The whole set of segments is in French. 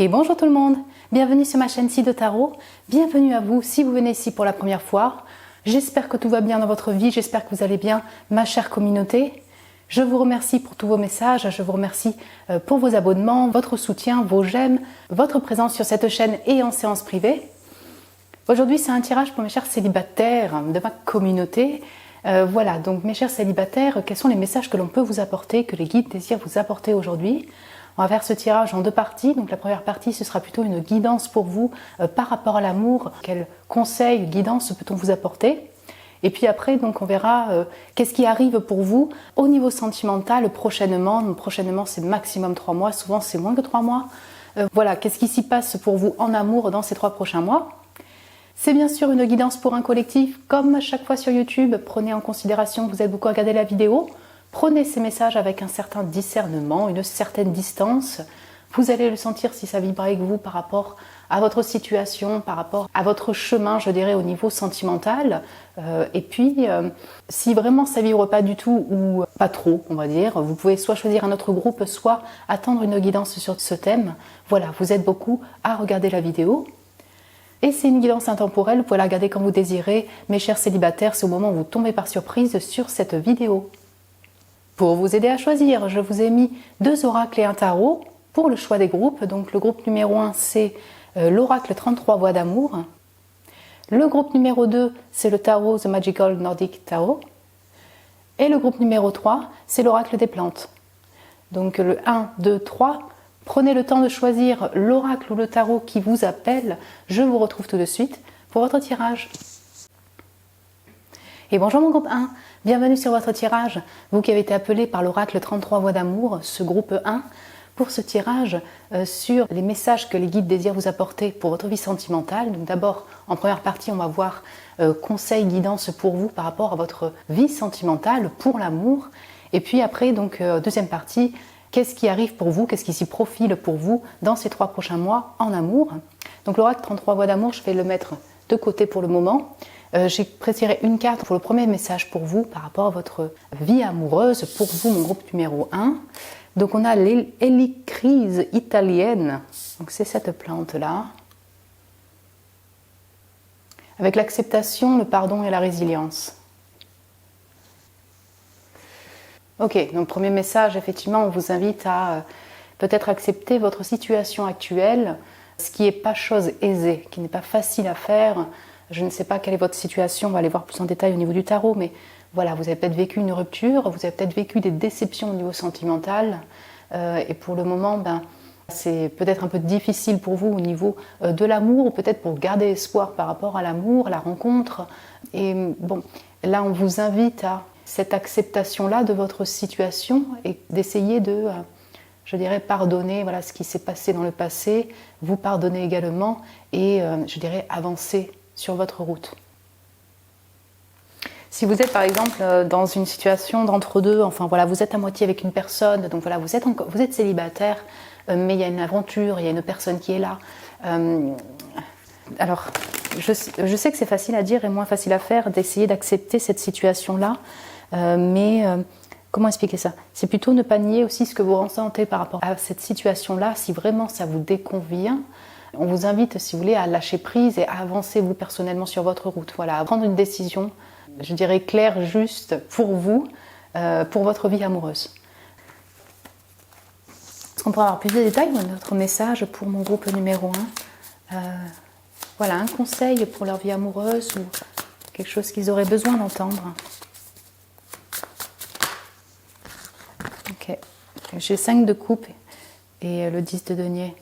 Et bonjour tout le monde, bienvenue sur ma chaîne Ci de Tarot, bienvenue à vous si vous venez ici pour la première fois. J'espère que tout va bien dans votre vie, j'espère que vous allez bien, ma chère communauté. Je vous remercie pour tous vos messages, je vous remercie pour vos abonnements, votre soutien, vos j'aime, votre présence sur cette chaîne et en séance privée. Aujourd'hui c'est un tirage pour mes chers célibataires de ma communauté. Voilà, donc mes chers célibataires, quels sont les messages que l'on peut vous apporter, que les guides désirent vous apporter aujourd'hui? On va faire ce tirage en deux parties. Donc la première partie, ce sera plutôt une guidance pour vous par rapport à l'amour. Quels conseils, guidance peut-on vous apporter? Et puis après, donc on verra qu'est-ce qui arrive pour vous au niveau sentimental prochainement. Donc, prochainement, c'est maximum 3 mois. Souvent, c'est moins que 3 mois. Voilà, qu'est-ce qui s'y passe pour vous en amour dans ces 3 prochains mois? C'est bien sûr une guidance pour un collectif. Comme à chaque fois sur YouTube, prenez en considération que vous êtes beaucoup à regarder la vidéo. Prenez ces messages avec un certain discernement, une certaine distance. Vous allez le sentir si ça vibre avec vous par rapport à votre situation, par rapport à votre chemin, je dirais, au niveau sentimental. Et puis, si vraiment ça ne vibre pas du tout ou pas trop, on va dire, vous pouvez soit choisir un autre groupe, soit attendre une guidance sur ce thème. Voilà, vous êtes beaucoup à regarder la vidéo. Et c'est une guidance intemporelle, vous pouvez la regarder quand vous désirez. Mes chers célibataires, c'est au moment où vous tombez par surprise sur cette vidéo. Pour vous aider à choisir, je vous ai mis 2 oracles et un tarot pour le choix des groupes. Donc le groupe numéro 1, c'est l'oracle 33 voix d'amour. Le groupe numéro 2, c'est le tarot The Magical Nordic Tarot. Et le groupe numéro 3, c'est l'oracle des plantes. Donc le 1, 2, 3, prenez le temps de choisir l'oracle ou le tarot qui vous appelle. Je vous retrouve tout de suite pour votre tirage. Et bonjour mon groupe 1, bienvenue sur votre tirage, vous qui avez été appelé par l'oracle 33 voix d'amour, ce groupe 1, pour ce tirage sur les messages que les guides désirent vous apporter pour votre vie sentimentale. Donc d'abord, en première partie, on va voir conseils, guidance pour vous par rapport à votre vie sentimentale, pour l'amour. Et puis après, donc deuxième partie, qu'est-ce qui arrive pour vous, qu'est-ce qui s'y profile pour vous dans ces 3 prochains mois en amour. Donc l'oracle 33 voix d'amour, je vais le mettre de côté pour le moment. J'ai préféré une carte pour le premier message pour vous par rapport à votre vie amoureuse, pour vous, mon groupe numéro 1. Donc on a l'hélicryse italienne, donc c'est cette plante-là, avec l'acceptation, le pardon et la résilience. Ok, donc premier message, effectivement, on vous invite à peut-être accepter votre situation actuelle, ce qui n'est pas chose aisée, qui n'est pas facile à faire. Je ne sais pas quelle est votre situation, on va aller voir plus en détail au niveau du tarot, mais voilà, vous avez peut-être vécu une rupture, vous avez peut-être vécu des déceptions au niveau sentimental, et pour le moment, c'est peut-être un peu difficile pour vous au niveau de l'amour, ou peut-être pour garder espoir par rapport à l'amour, la rencontre. Et bon, là, on vous invite à cette acceptation-là de votre situation et d'essayer de, je dirais, pardonner voilà, ce qui s'est passé dans le passé, vous pardonner également et, je dirais, avancer sur votre route. Si vous êtes par exemple dans une situation d'entre-deux, enfin voilà, vous êtes à moitié avec une personne, donc voilà, vous êtes célibataire, mais il y a une aventure, il y a une personne qui est là. Alors, je sais que c'est facile à dire et moins facile à faire d'essayer d'accepter cette situation-là, mais comment expliquer ça? C'est plutôt ne pas nier aussi ce que vous ressentez par rapport à cette situation-là, si vraiment ça vous déconvient. On vous invite, si vous voulez, à lâcher prise et à avancer vous personnellement sur votre route. Voilà, à prendre une décision, je dirais claire, juste pour vous, pour votre vie amoureuse. Est-ce qu'on pourrait avoir plus de détails dans notre message pour mon groupe numéro 1 Voilà, un conseil pour leur vie amoureuse ou quelque chose qu'ils auraient besoin d'entendre. Ok, j'ai 5 de coupe et le 10 de denier.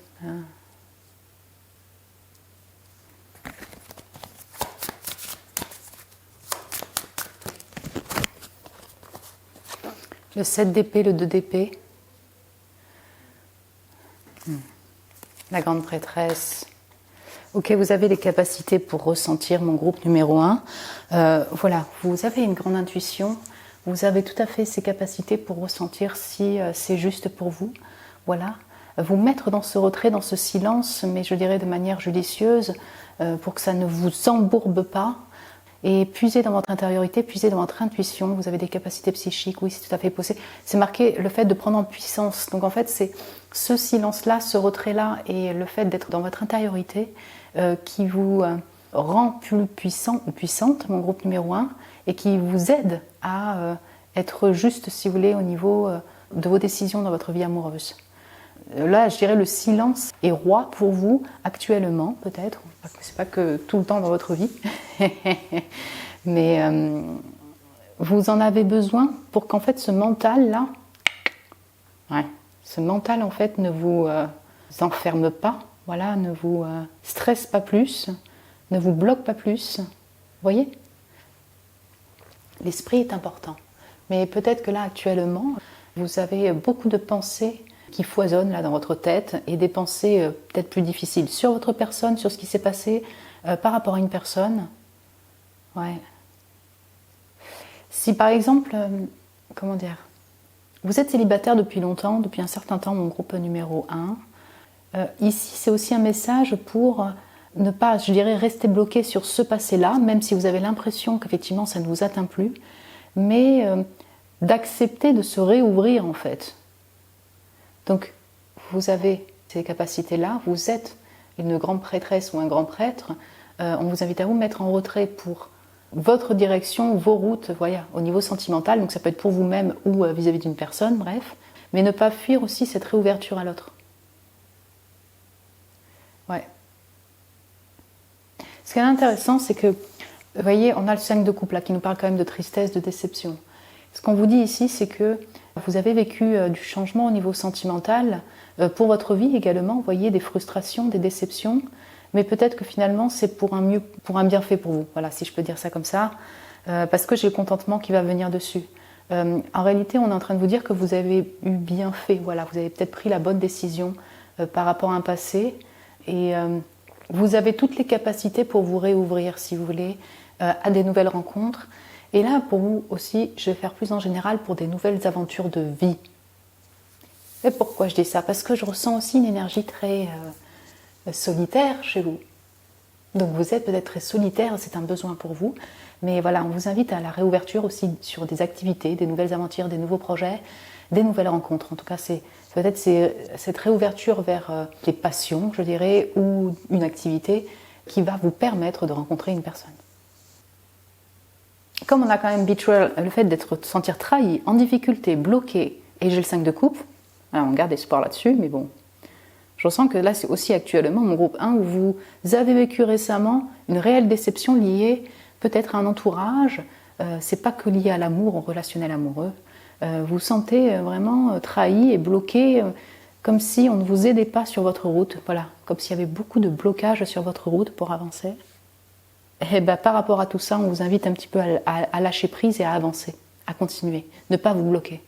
Le 7 d'épée, le 2 d'épée. La grande prêtresse. Ok, vous avez les capacités pour ressentir mon groupe numéro 1. Voilà, vous avez une grande intuition. Vous avez tout à fait ces capacités pour ressentir si c'est juste pour vous. Voilà. Vous mettre dans ce retrait, dans ce silence, mais je dirais de manière judicieuse, pour que ça ne vous embourbe pas. et puisez dans votre intériorité, puisez dans votre intuition. Vous avez des capacités psychiques, oui, c'est tout à fait possible. C'est marqué le fait de prendre en puissance. Donc en fait, c'est ce silence-là, ce retrait-là et le fait d'être dans votre intériorité qui vous rend plus puissant ou puissante, mon groupe numéro 1, et qui vous aide à être juste, si vous voulez, au niveau de vos décisions dans votre vie amoureuse. Là, je dirais le silence est roi pour vous actuellement, peut-être. C'est pas que tout le temps dans votre vie, mais vous en avez besoin pour qu'en fait ce mental-là, ce mental en fait ne vous enferme pas, voilà, ne vous stresse pas plus, ne vous bloque pas plus. Vous voyez ? L'esprit est important, mais peut-être que là actuellement, vous avez beaucoup de pensées qui foisonnent là dans votre tête et des pensées peut-être plus difficiles sur votre personne, sur ce qui s'est passé par rapport à une personne. Ouais. Si par exemple, comment dire, vous êtes célibataire depuis longtemps, depuis un certain temps, mon groupe numéro 1, ici c'est aussi un message pour ne pas, je dirais, rester bloqué sur ce passé-là, même si vous avez l'impression qu'effectivement ça ne vous atteint plus, mais d'accepter de se réouvrir en fait. Donc, vous avez ces capacités-là, vous êtes une grande prêtresse ou un grand prêtre, on vous invite à vous mettre en retrait pour votre direction, vos routes, voilà, au niveau sentimental, donc ça peut être pour vous-même ou vis-à-vis d'une personne, bref, mais ne pas fuir aussi cette réouverture à l'autre. Ouais. Ce qui est intéressant, c'est que, vous voyez, on a le 5 de coupe là qui nous parle quand même de tristesse, de déception. Ce qu'on vous dit ici, c'est que vous avez vécu du changement au niveau sentimental pour votre vie également, vous voyez, des frustrations, des déceptions, mais peut-être que finalement c'est pour un bienfait pour vous, voilà, si je peux dire ça comme ça, parce que j'ai le contentement qui va venir dessus. En réalité, on est en train de vous dire que vous avez eu bien fait, voilà, vous avez peut-être pris la bonne décision par rapport à un passé, et vous avez toutes les capacités pour vous réouvrir, si vous voulez, à des nouvelles rencontres. Et là, pour vous aussi, je vais faire plus en général pour des nouvelles aventures de vie. Et pourquoi je dis ça ? Parce que je ressens aussi une énergie très solitaire chez vous. Donc vous êtes peut-être très solitaire, c'est un besoin pour vous. Mais voilà, on vous invite à la réouverture aussi sur des activités, des nouvelles aventures, des nouveaux projets, des nouvelles rencontres. En tout cas, c'est peut-être cette réouverture vers les passions, je dirais, ou une activité qui va vous permettre de rencontrer une personne. Comme on a quand même betrayal, le fait d'être sentir trahi, en difficulté, bloqué, et j'ai le 5 de coupe, alors on garde espoir là-dessus, mais bon, je ressens que là c'est aussi actuellement mon groupe 1 où vous avez vécu récemment une réelle déception liée peut-être à un entourage, c'est pas que lié à l'amour, au relationnel amoureux, vous vous sentez vraiment trahi et bloqué, comme si on ne vous aidait pas sur votre route, voilà, comme s'il y avait beaucoup de blocages sur votre route pour avancer. Et ben, par rapport à tout ça, on vous invite un petit peu à lâcher prise et à avancer, à continuer, ne pas vous bloquer.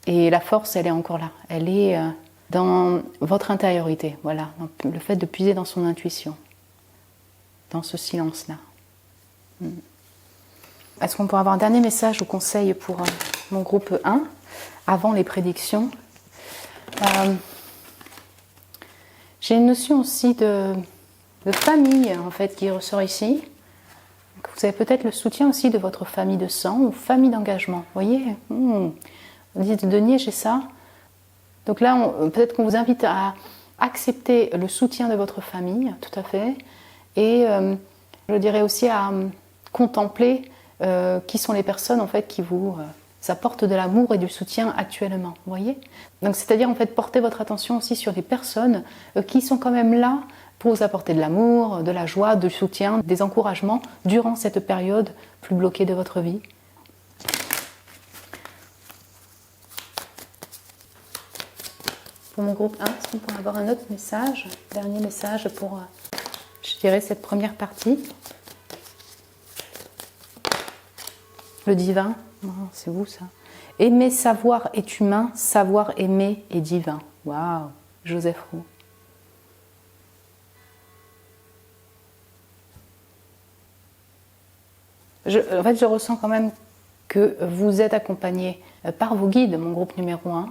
Et la force, elle est encore là, elle est dans votre intériorité, voilà, le fait de puiser dans son intuition, dans ce silence-là. Est-ce qu'on pourrait avoir un dernier message ou conseil pour mon groupe 1, avant les prédictions ? J'ai une notion aussi de famille en fait qui ressort ici. Vous avez peut-être le soutien aussi de votre famille de sang ou famille d'engagement. Vous voyez, on dit de Denier, j'ai ça. Donc là, peut-être qu'on vous invite à accepter le soutien de votre famille, tout à fait, et je dirais aussi à contempler qui sont les personnes en fait qui vous apportent de l'amour et du soutien actuellement. Vous voyez ? Donc c'est-à-dire en fait porter votre attention aussi sur les personnes qui sont quand même là pour vous apporter de l'amour, de la joie, du soutien, des encouragements durant cette période plus bloquée de votre vie. Pour mon groupe 1, est-ce qu'on pourrait avoir un autre message, dernier message pour, je dirais, cette première partie ? Le divin, c'est vous ça. Aimer, savoir est humain, savoir aimer est divin. Waouh, Joseph Roux. En fait, je ressens quand même que vous êtes accompagné par vos guides, mon groupe numéro 1.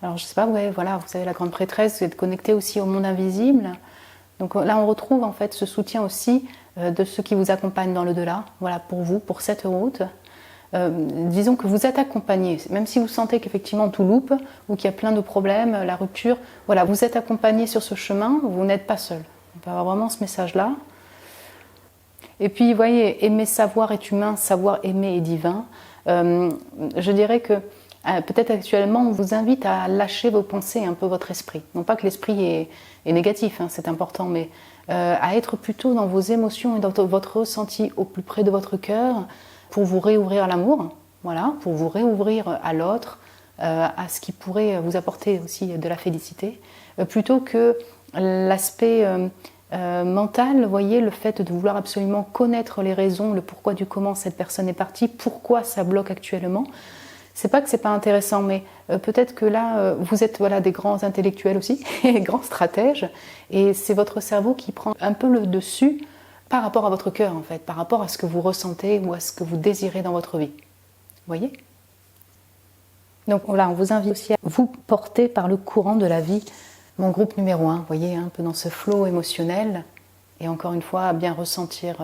Alors, je ne sais pas, ouais, voilà, vous avez la grande prêtresse, vous êtes connecté aussi au monde invisible. Donc là, on retrouve en fait ce soutien aussi de ceux qui vous accompagnent dans l'au-delà, voilà, pour vous, pour cette route. Disons que vous êtes accompagné, même si vous sentez qu'effectivement tout loupe ou qu'il y a plein de problèmes, la rupture, voilà, vous êtes accompagné sur ce chemin, vous n'êtes pas seul. On peut avoir vraiment ce message-là. Et puis, vous voyez, aimer savoir est humain, savoir aimer est divin. Je dirais que peut-être actuellement, on vous invite à lâcher vos pensées, un peu votre esprit. Non pas que l'esprit est négatif, hein, c'est important, mais à être plutôt dans vos émotions et dans votre ressenti au plus près de votre cœur pour vous réouvrir à l'amour, voilà, pour vous réouvrir à l'autre, à ce qui pourrait vous apporter aussi de la félicité, plutôt que l'aspect mental, vous voyez, le fait de vouloir absolument connaître les raisons, le pourquoi du comment cette personne est partie, pourquoi ça bloque actuellement. C'est pas que c'est pas intéressant, mais peut-être que là, vous êtes voilà, des grands intellectuels aussi, et grands stratèges, et c'est votre cerveau qui prend un peu le dessus par rapport à votre cœur, en fait, par rapport à ce que vous ressentez ou à ce que vous désirez dans votre vie. Vous voyez ? Donc voilà, on vous invite aussi à vous porter par le courant de la vie. Mon groupe numéro 1, vous voyez, un peu dans ce flot émotionnel, et encore une fois, à bien ressentir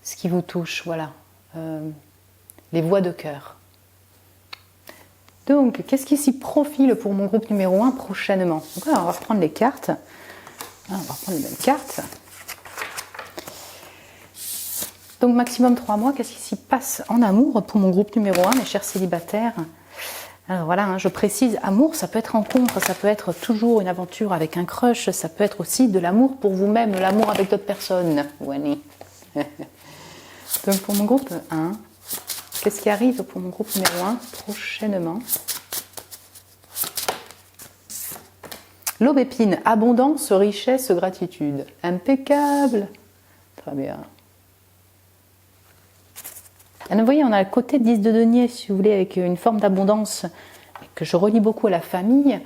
ce qui vous touche, voilà, les voix de cœur. Donc, qu'est-ce qui s'y profile pour mon groupe numéro 1 prochainement? Donc là, on va reprendre les cartes. On va reprendre les mêmes cartes. Donc, maximum 3 mois, qu'est-ce qui s'y passe en amour pour mon groupe numéro 1, mes chers célibataires? Alors voilà, hein, je précise, amour, ça peut être rencontre, ça peut être toujours une aventure avec un crush, ça peut être aussi de l'amour pour vous-même, l'amour avec d'autres personnes. Wani. Donc, pour mon groupe 1, qu'est-ce qui arrive pour mon groupe numéro 1 prochainement? L'aubépine, abondance, richesse, gratitude. Impeccable. Très bien. Et vous voyez, on a le côté 10 de denier, si vous voulez, avec une forme d'abondance que je relie beaucoup à la famille.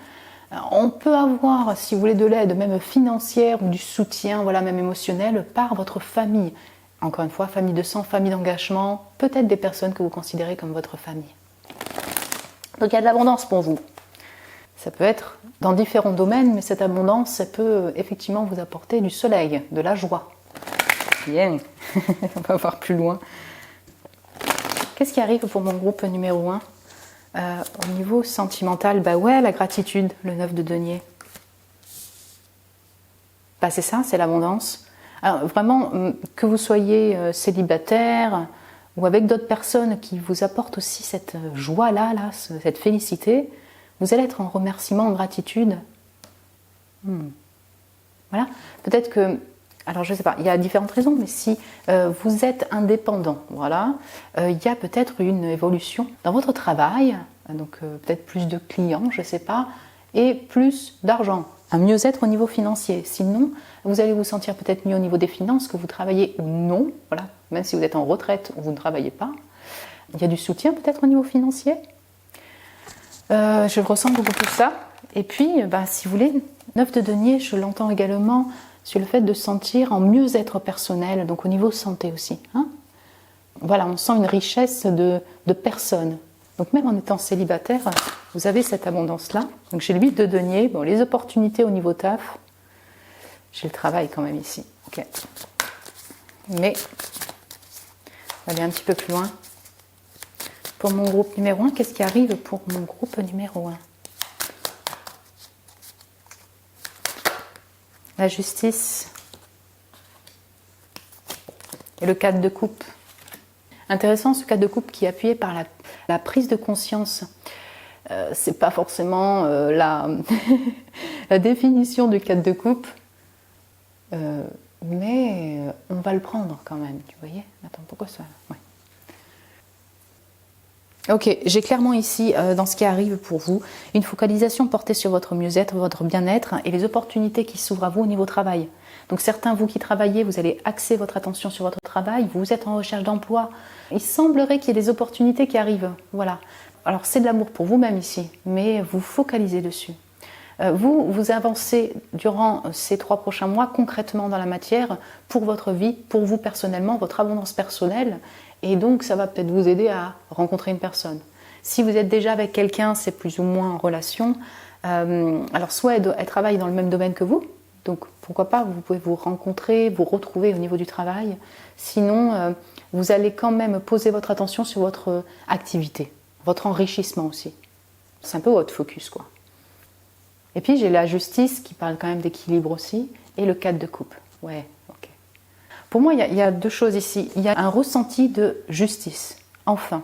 On peut avoir, si vous voulez, de l'aide, même financière ou du soutien, voilà, même émotionnel, par votre famille. Encore une fois, famille de sang, famille d'engagement, peut-être des personnes que vous considérez comme votre famille. Donc il y a de l'abondance pour vous. Ça peut être dans différents domaines, mais cette abondance, ça peut effectivement vous apporter du soleil, de la joie. Bien, on va voir plus loin. Qu'est-ce qui arrive pour mon groupe numéro 1 au niveau sentimental? Bah ouais, la gratitude, le 9 de denier. Bah c'est ça, c'est l'abondance. Alors vraiment, que vous soyez célibataire ou avec d'autres personnes qui vous apportent aussi cette joie-là, cette félicité, vous allez être en remerciement, en gratitude. Voilà. Peut-être que, alors je ne sais pas, il y a différentes raisons, mais si vous êtes indépendant, voilà, il y a peut-être une évolution dans votre travail, donc peut-être plus de clients, je ne sais pas, et plus d'argent. Un mieux-être au niveau financier. Sinon, vous allez vous sentir peut-être mieux au niveau des finances, que vous travaillez ou non, voilà, même si vous êtes en retraite ou vous ne travaillez pas. Il y a du soutien peut-être au niveau financier. Je ressens beaucoup tout ça. Et puis, si vous voulez, 9 de denier, je l'entends également sur le fait de sentir en mieux-être personnel, donc au niveau santé aussi. Hein. Voilà, on sent une richesse de personnes. Donc même en étant célibataire, vous avez cette abondance-là. Donc j'ai le 8 de denier, bon, les opportunités au niveau taf, j'ai le travail quand même ici. Okay. Mais, on va aller un petit peu plus loin. Pour mon groupe numéro 1, qu'est-ce qui arrive pour mon groupe numéro 1? La justice et le 4 de coupe. Intéressant ce 4 de coupe qui est appuyé par la prise de conscience. C'est pas forcément la définition du 4 de coupe, mais on va le prendre quand même, tu voyez. Attends, pourquoi ça? Ouais. Ok, j'ai clairement ici, dans ce qui arrive pour vous, une focalisation portée sur votre mieux-être, votre bien-être et les opportunités qui s'ouvrent à vous au niveau travail. Donc certains, vous qui travaillez, vous allez axer votre attention sur votre travail, vous êtes en recherche d'emploi. Il semblerait qu'il y ait des opportunités qui arrivent, voilà. Alors c'est de l'amour pour vous-même ici, mais vous focalisez dessus. Vous avancez durant ces 3 prochains mois concrètement dans la matière pour votre vie, pour vous personnellement, votre abondance personnelle. Et donc, ça va peut-être vous aider à rencontrer une personne. Si vous êtes déjà avec quelqu'un, c'est plus ou moins en relation. Alors, soit elle travaille dans le même domaine que vous, Donc pourquoi pas, vous pouvez vous rencontrer, vous retrouver au niveau du travail. Sinon, vous allez quand même poser votre attention sur votre activité, votre enrichissement aussi. C'est un peu votre focus, quoi. Et puis j'ai la justice qui parle quand même d'équilibre aussi, et le 4 de coupe. Ouais, ok. Pour moi, il y a deux choses ici. Il y a un ressenti de justice. Enfin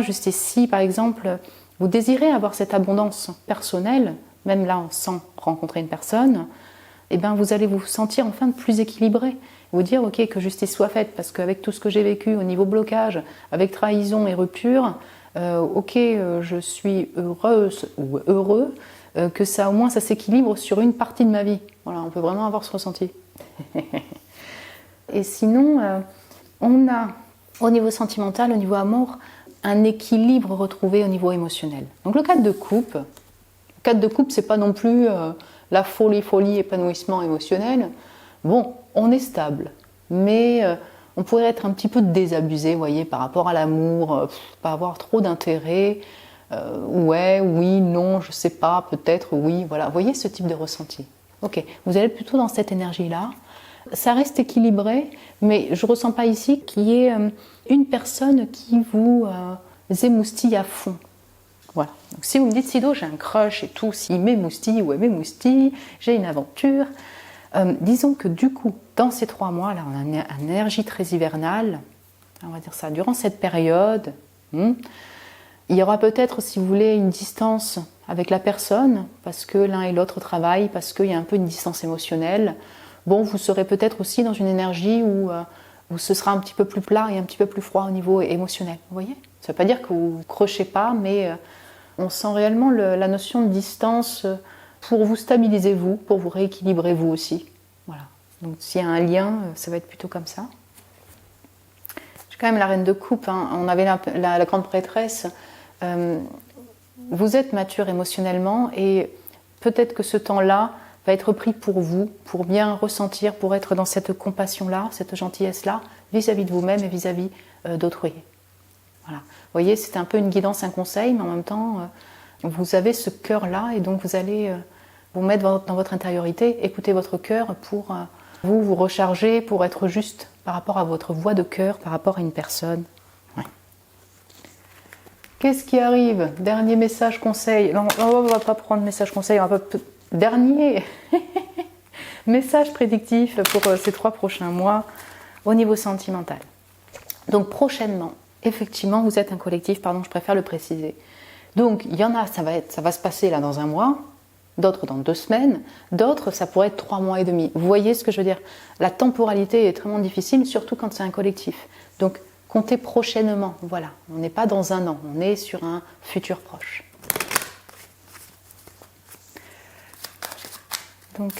justice. Si par exemple, vous désirez avoir cette abondance personnelle, même là sans rencontrer une personne, eh bien, vous allez vous sentir enfin plus équilibré. Vous dire, ok, que justice soit faite, parce qu'avec tout ce que j'ai vécu au niveau blocage, avec trahison et rupture, je suis heureuse ou heureux que ça, au moins, ça s'équilibre sur une partie de ma vie. Voilà, on peut vraiment avoir ce ressenti. Et sinon, on a, au niveau sentimental, au niveau amour, un équilibre retrouvé au niveau émotionnel. Donc le 4 de coupe, c'est pas non plus la folie, épanouissement émotionnel. Bon, on est stable, mais on pourrait être un petit peu désabusé, vous voyez, par rapport à l'amour, pas avoir trop d'intérêt. Ouais, oui, non, je sais pas, peut-être, oui, voilà. Vous voyez ce type de ressenti. Ok, vous allez plutôt dans cette énergie-là. Ça reste équilibré, mais je ne ressens pas ici qu'il y ait une personne qui vous émoustille à fond. Voilà. Donc, si vous me dites, Sido, j'ai un crush et tout, s'il m'émoustille ou elle m'émoustille, j'ai une aventure. Disons que du coup, dans ces 3 mois, là, on a une énergie très hivernale, on va dire ça, durant cette période, il y aura peut-être, si vous voulez, une distance avec la personne, parce que l'un et l'autre travaillent, parce qu'il y a un peu une distance émotionnelle. Bon, vous serez peut-être aussi dans une énergie où ce sera un petit peu plus plat et un petit peu plus froid au niveau émotionnel. Vous voyez ? Ça ne veut pas dire que vous ne crochez pas, mais on sent réellement la notion de distance pour vous stabiliser vous, pour vous rééquilibrer vous aussi. Voilà. Donc s'il y a un lien, ça va être plutôt comme ça. J'ai quand même la reine de coupe, hein. On avait la grande prêtresse. Vous êtes mature émotionnellement et peut-être que ce temps-là va être pris pour vous, pour bien ressentir, pour être dans cette compassion-là, cette gentillesse-là, vis-à-vis de vous-même et vis-à-vis d'autrui. Voilà. Vous voyez, c'est un peu une guidance, un conseil, mais en même temps, vous avez ce cœur-là et donc vous allez vous mettre dans votre intériorité, écouter votre cœur pour vous recharger, pour être juste par rapport à votre voix de cœur, par rapport à une personne. Ouais. Qu'est-ce qui arrive ? Dernier message conseil. Non, on ne va pas prendre message conseil, on va pas... Dernier message prédictif pour ces 3 prochains mois au niveau sentimental. Donc prochainement, effectivement, vous êtes un collectif, je préfère le préciser. Donc il y en a, ça va se passer là dans 1 mois, d'autres dans 2 semaines, d'autres ça pourrait être 3 mois et demi. Vous voyez ce que je veux dire ? La temporalité est extrêmement difficile, surtout quand c'est un collectif. Donc comptez prochainement, voilà. On n'est pas dans 1 an, on est sur un futur proche. Donc,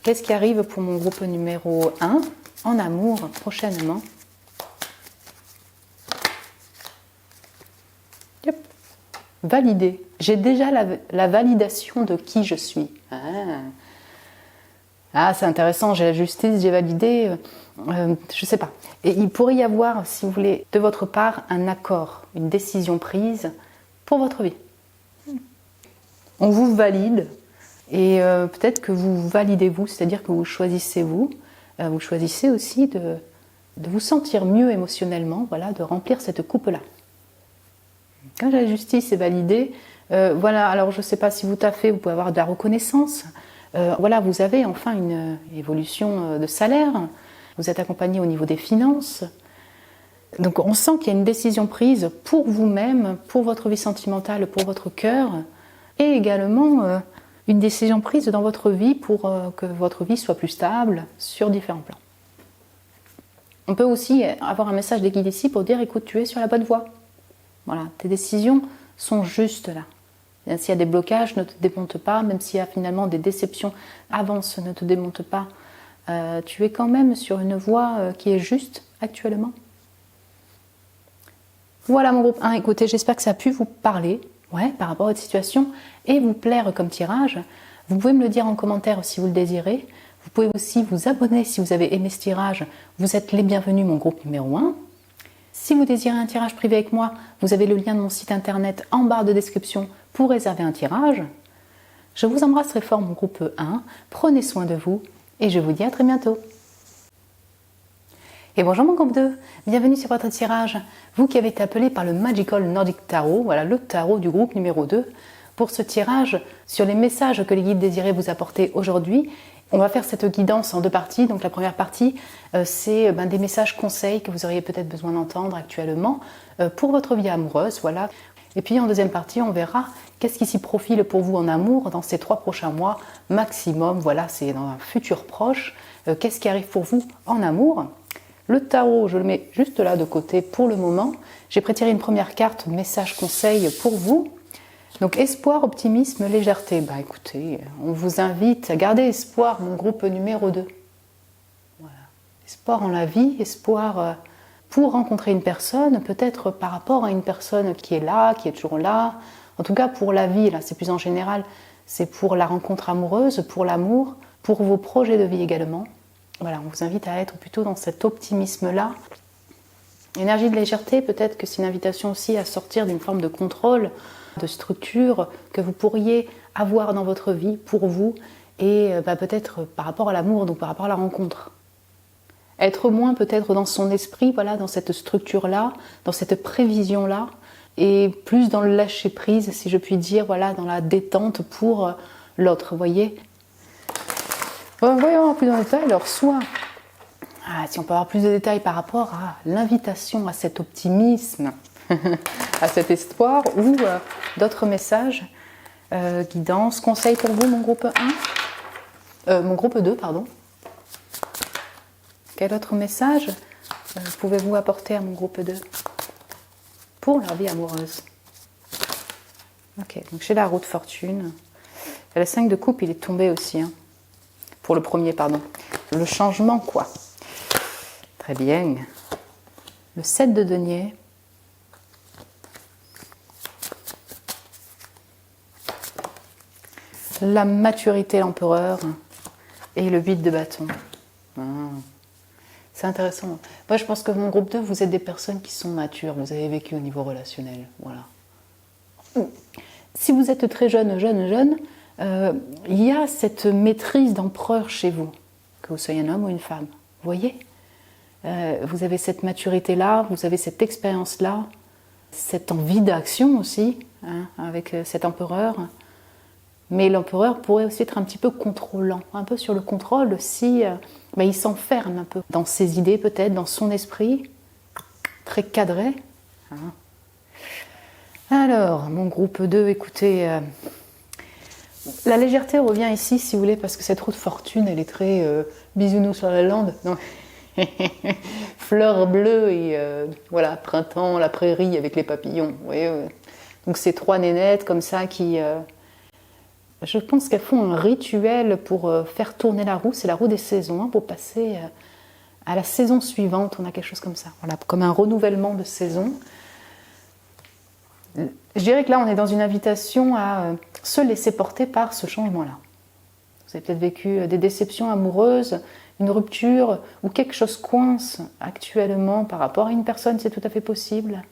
qu'est-ce qui arrive pour mon groupe numéro 1 en amour prochainement ? Yep. Valider. J'ai déjà la validation de qui je suis. Ah, c'est intéressant, j'ai la justice, j'ai validé, je ne sais pas. Et il pourrait y avoir, si vous voulez, de votre part, un accord, une décision prise pour votre vie. On vous valide et peut-être que vous validez vous, c'est-à-dire que vous choisissez vous. Vous choisissez aussi de vous sentir mieux émotionnellement, voilà, de remplir cette coupe-là. Quand la justice est validée, voilà, alors je ne sais pas si vous taffez, vous pouvez avoir de la reconnaissance. Voilà, vous avez enfin une évolution de salaire. Vous êtes accompagné au niveau des finances. Donc on sent qu'il y a une décision prise pour vous-même, pour votre vie sentimentale, pour votre cœur. Et également une décision prise dans votre vie pour que votre vie soit plus stable sur différents plans. On peut aussi avoir un message des guides ici pour dire, écoute, tu es sur la bonne voie. Voilà, tes décisions sont justes là. S'il y a des blocages, ne te démonte pas, même s'il y a finalement des déceptions, avance, ne te démonte pas. Tu es quand même sur une voie qui est juste actuellement. Voilà mon groupe 1, écoutez, j'espère que ça a pu vous parler. Ouais, par rapport à votre situation et vous plaire comme tirage. Vous pouvez me le dire en commentaire si vous le désirez. Vous pouvez aussi vous abonner si vous avez aimé ce tirage. Vous êtes les bienvenus, mon groupe numéro 1. Si vous désirez un tirage privé avec moi, vous avez le lien de mon site internet en barre de description pour réserver un tirage. Je vous embrasse très fort mon groupe 1, prenez soin de vous et je vous dis à très bientôt. Et bonjour mon groupe 2, bienvenue sur votre tirage. Vous qui avez été appelé par le Magical Nordic Tarot, voilà le tarot du groupe numéro 2, pour ce tirage sur les messages que les guides désiraient vous apporter aujourd'hui. On va faire cette guidance en 2 parties. Donc la première partie, c'est des messages conseils que vous auriez peut-être besoin d'entendre actuellement pour votre vie amoureuse, voilà. Et puis en deuxième partie, on verra qu'est-ce qui s'y profile pour vous en amour dans ces 3 prochains mois maximum. Voilà, c'est dans un futur proche. Qu'est-ce qui arrive pour vous en amour? Le tarot, je le mets juste là de côté pour le moment. J'ai prétiré une première carte, message conseil pour vous. Donc espoir, optimisme, légèreté. Écoutez, on vous invite à garder espoir, mon groupe numéro 2. Voilà. Espoir en la vie, espoir pour rencontrer une personne, peut-être par rapport à une personne qui est là, qui est toujours là. En tout cas pour la vie, là c'est plus en général, c'est pour la rencontre amoureuse, pour l'amour, pour vos projets de vie également. Voilà, on vous invite à être plutôt dans cet optimisme-là. Énergie de légèreté, peut-être que c'est une invitation aussi à sortir d'une forme de contrôle, de structure que vous pourriez avoir dans votre vie pour vous et peut-être par rapport à l'amour, donc par rapport à la rencontre. Être moins peut-être dans son esprit, voilà, dans cette structure-là, dans cette prévision-là, et plus dans le lâcher-prise, si je puis dire, voilà, dans la détente pour l'autre, vous voyez. Voyons plus dans le détail, alors soit, si on peut avoir plus de détails par rapport à l'invitation à cet optimisme, à cet espoir, ou d'autres messages, guidance, conseils pour vous, mon groupe 1, mon groupe 2, pardon. Quel autre message pouvez-vous apporter à mon groupe 2 pour leur vie amoureuse? Ok, donc j'ai la roue de fortune. Le 5 de coupe, il est tombé aussi. Pour le premier, pardon. Le changement, quoi. Très bien. Le 7 de denier. La maturité, l'empereur. Et le 8 de bâton. C'est intéressant. Moi, je pense que mon groupe 2, vous êtes des personnes qui sont matures. Vous avez vécu au niveau relationnel. Voilà. Si vous êtes très jeune, il y a cette maîtrise d'empereur chez vous, que vous soyez un homme ou une femme. Vous voyez, vous avez cette maturité-là, vous avez cette expérience-là, cette envie d'action aussi, avec cet empereur. Mais l'empereur pourrait aussi être un petit peu contrôlant, un peu sur le contrôle si il s'enferme un peu dans ses idées peut-être, dans son esprit, très cadré. Alors, mon groupe 2, écoutez, la légèreté revient ici, si vous voulez, parce que cette roue de fortune, elle est très bisounours sur la lande. Non. Fleurs bleues et voilà, printemps, la prairie avec les papillons. Vous voyez, donc ces 3 nénettes comme ça qui... je pense qu'elles font un rituel pour faire tourner la roue. C'est la roue des saisons, pour passer à la saison suivante. On a quelque chose comme ça. Voilà, comme un renouvellement de saison. Je dirais que là, on est dans une invitation à se laisser porter par ce changement-là. Vous avez peut-être vécu des déceptions amoureuses, une rupture, ou quelque chose coince actuellement par rapport à une personne, c'est tout à fait possible.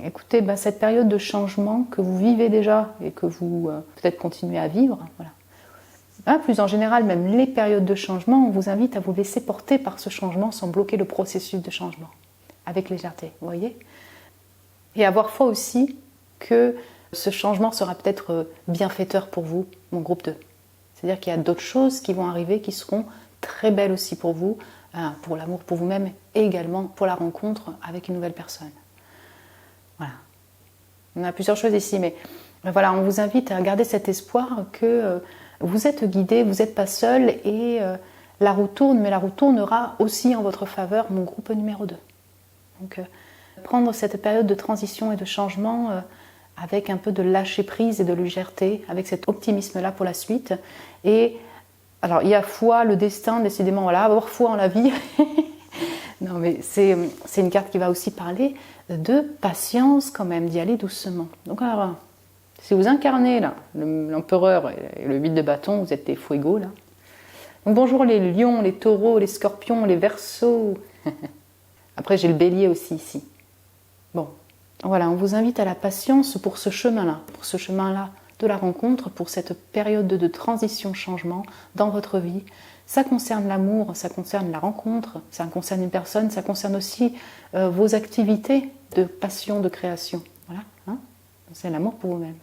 Écoutez, cette période de changement que vous vivez déjà et que vous peut-être continuez à vivre, voilà. Plus en général, même les périodes de changement, on vous invite à vous laisser porter par ce changement sans bloquer le processus de changement, avec légèreté, vous voyez ? Et avoir foi aussi que ce changement sera peut-être bienfaiteur pour vous, mon groupe 2. C'est-à-dire qu'il y a d'autres choses qui vont arriver qui seront très belles aussi pour vous, pour l'amour pour vous-même et également pour la rencontre avec une nouvelle personne. Voilà. On a plusieurs choses ici, mais voilà, on vous invite à garder cet espoir que vous êtes guidé, vous n'êtes pas seul et la roue tourne, mais la roue tournera aussi en votre faveur, mon groupe numéro 2. Donc, prendre cette période de transition et de changement avec un peu de lâcher prise et de légèreté, avec cet optimisme-là pour la suite. Et alors, il y a foi, le destin, décidément, voilà, avoir foi en la vie. Non, mais c'est une carte qui va aussi parler de patience quand même, d'y aller doucement. Donc, alors, si vous incarnez là l'empereur et le 8 de bâton, vous êtes des fuegos là. Donc, bonjour les lions, les taureaux, les scorpions, les verseaux. Après, j'ai le bélier aussi ici. Bon, voilà, on vous invite à la patience pour ce chemin-là de la rencontre pour cette période de transition, changement dans votre vie. Ça concerne l'amour, ça concerne la rencontre, ça concerne une personne, ça concerne aussi vos activités de passion, de création. Voilà, hein, c'est l'amour pour vous-même.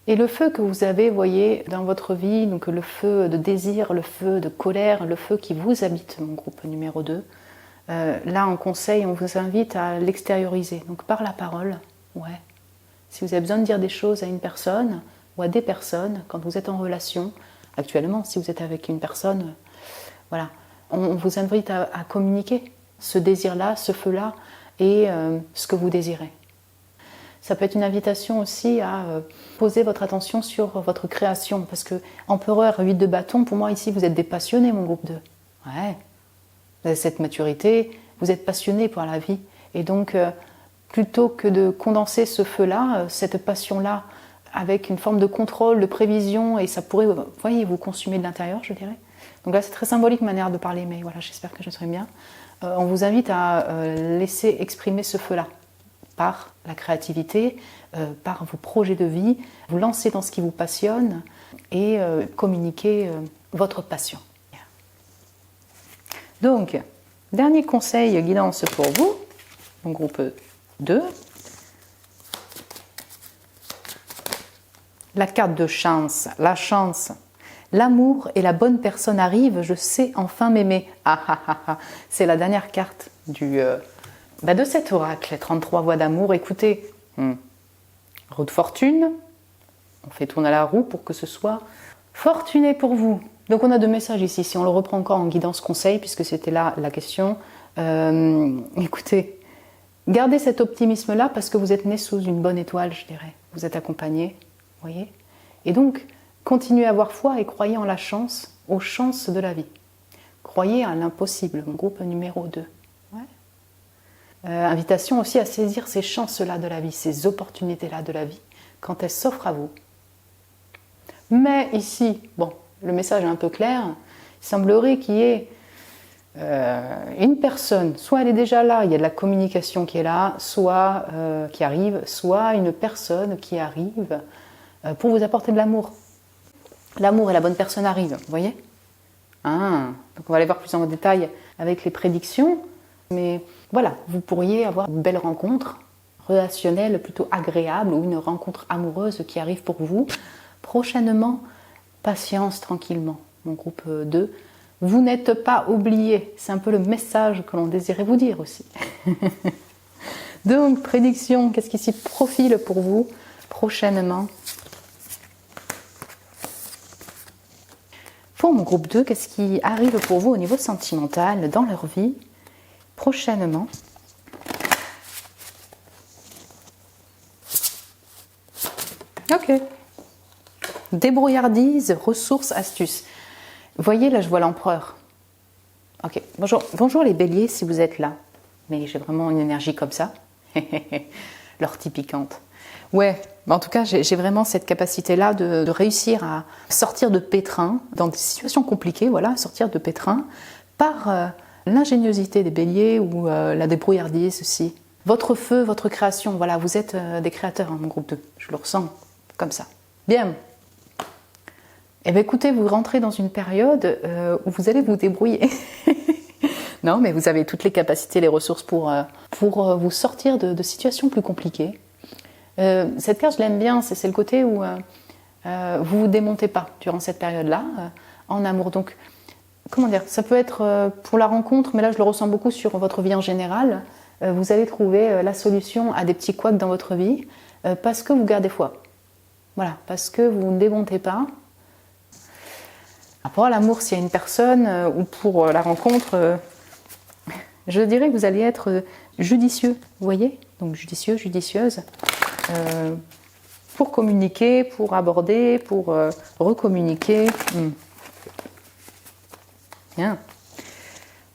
Et le feu que vous avez, voyez, dans votre vie, donc le feu de désir, le feu de colère, le feu qui vous habite, mon groupe numéro 2, là en conseil, on vous invite à l'extérioriser, donc par la parole, ouais. Si vous avez besoin de dire des choses à une personne ou à des personnes, quand vous êtes en relation, actuellement, si vous êtes avec une personne, voilà, on vous invite à communiquer ce désir-là, ce feu-là et ce que vous désirez. Ça peut être une invitation aussi à poser votre attention sur votre création, parce que empereur 8 de bâton, pour moi ici vous êtes des passionnés, mon groupe 2. Ouais, vous avez cette maturité, vous êtes passionnés par la vie, et donc plutôt que de condenser ce feu-là, cette passion-là, avec une forme de contrôle, de prévision, et ça pourrait, vous voyez, vous consumer de l'intérieur, je dirais. Donc là, c'est très symbolique manière de parler, mais voilà, j'espère que je serai bien. On vous invite à laisser exprimer ce feu-là par la créativité, par vos projets de vie, vous lancer dans ce qui vous passionne et communiquer votre passion. Donc, dernier conseil guidance pour vous, mon groupe 2. La carte de chance, la chance. L'amour et la bonne personne arrivent, je sais enfin m'aimer. Ah ah ah ah, c'est la dernière carte de cet oracle, les 33 voies d'amour. Écoutez, roue de fortune, on fait tourner la roue pour que ce soit fortuné pour vous. Donc on a 2 messages ici, si on le reprend encore en guidance conseil, puisque c'était là la question. Écoutez, gardez cet optimisme-là parce que vous êtes né sous une bonne étoile, je dirais. Vous êtes accompagné, voyez. Et donc, continuez à avoir foi et croyez en la chance, aux chances de la vie. Croyez à l'impossible, mon groupe numéro 2. Invitation aussi à saisir ces chances-là de la vie, ces opportunités-là de la vie, quand elles s'offrent à vous. Mais ici, bon, le message est un peu clair, il semblerait qu'il y ait une personne, soit elle est déjà là, il y a de la communication qui est là, soit qui arrive, soit une personne qui arrive pour vous apporter de l'amour. L'amour et la bonne personne arrivent, vous voyez ? Donc on va aller voir plus en détail avec les prédictions. Mais voilà, vous pourriez avoir une belle rencontre relationnelle plutôt agréable ou une rencontre amoureuse qui arrive pour vous. Prochainement, patience tranquillement, mon groupe 2. Vous n'êtes pas oubliés, c'est un peu le message que l'on désirait vous dire aussi. Donc, prédiction, qu'est-ce qui s'y profile pour vous prochainement ? Pour mon groupe 2, qu'est-ce qui arrive pour vous au niveau sentimental dans leur vie prochainement? Ok. Débrouillardise, ressources, astuces. Vous voyez, là, je vois l'empereur. Ok. Bonjour les béliers, si vous êtes là. Mais j'ai vraiment une énergie comme ça. L'ortie piquante. Ouais, en tout cas, j'ai vraiment cette capacité-là de réussir à sortir de pétrin, dans des situations compliquées, voilà, sortir de pétrin, par l'ingéniosité des béliers ou la débrouillardise aussi. Votre feu, votre création, voilà, vous êtes des créateurs, hein, mon groupe 2. Je le ressens comme ça. Bien. Eh bien, écoutez, vous rentrez dans une période où vous allez vous débrouiller. Non, mais vous avez toutes les capacités, les ressources pour vous sortir de situations plus compliquées. Cette carte, je l'aime bien, c'est le côté où vous vous démontez pas durant cette période-là, en amour. Donc, comment dire, ça peut être pour la rencontre, mais là, je le ressens beaucoup sur votre vie en général. Vous allez trouver la solution à des petits couacs dans votre vie parce que vous gardez foi. Voilà, parce que vous ne démontez pas. Rapport à l'amour, s'il y a une personne ou pour la rencontre, je dirais que vous allez être judicieux, vous voyez ? Donc judicieux, judicieuse, pour communiquer, pour aborder, pour recommuniquer. Bien.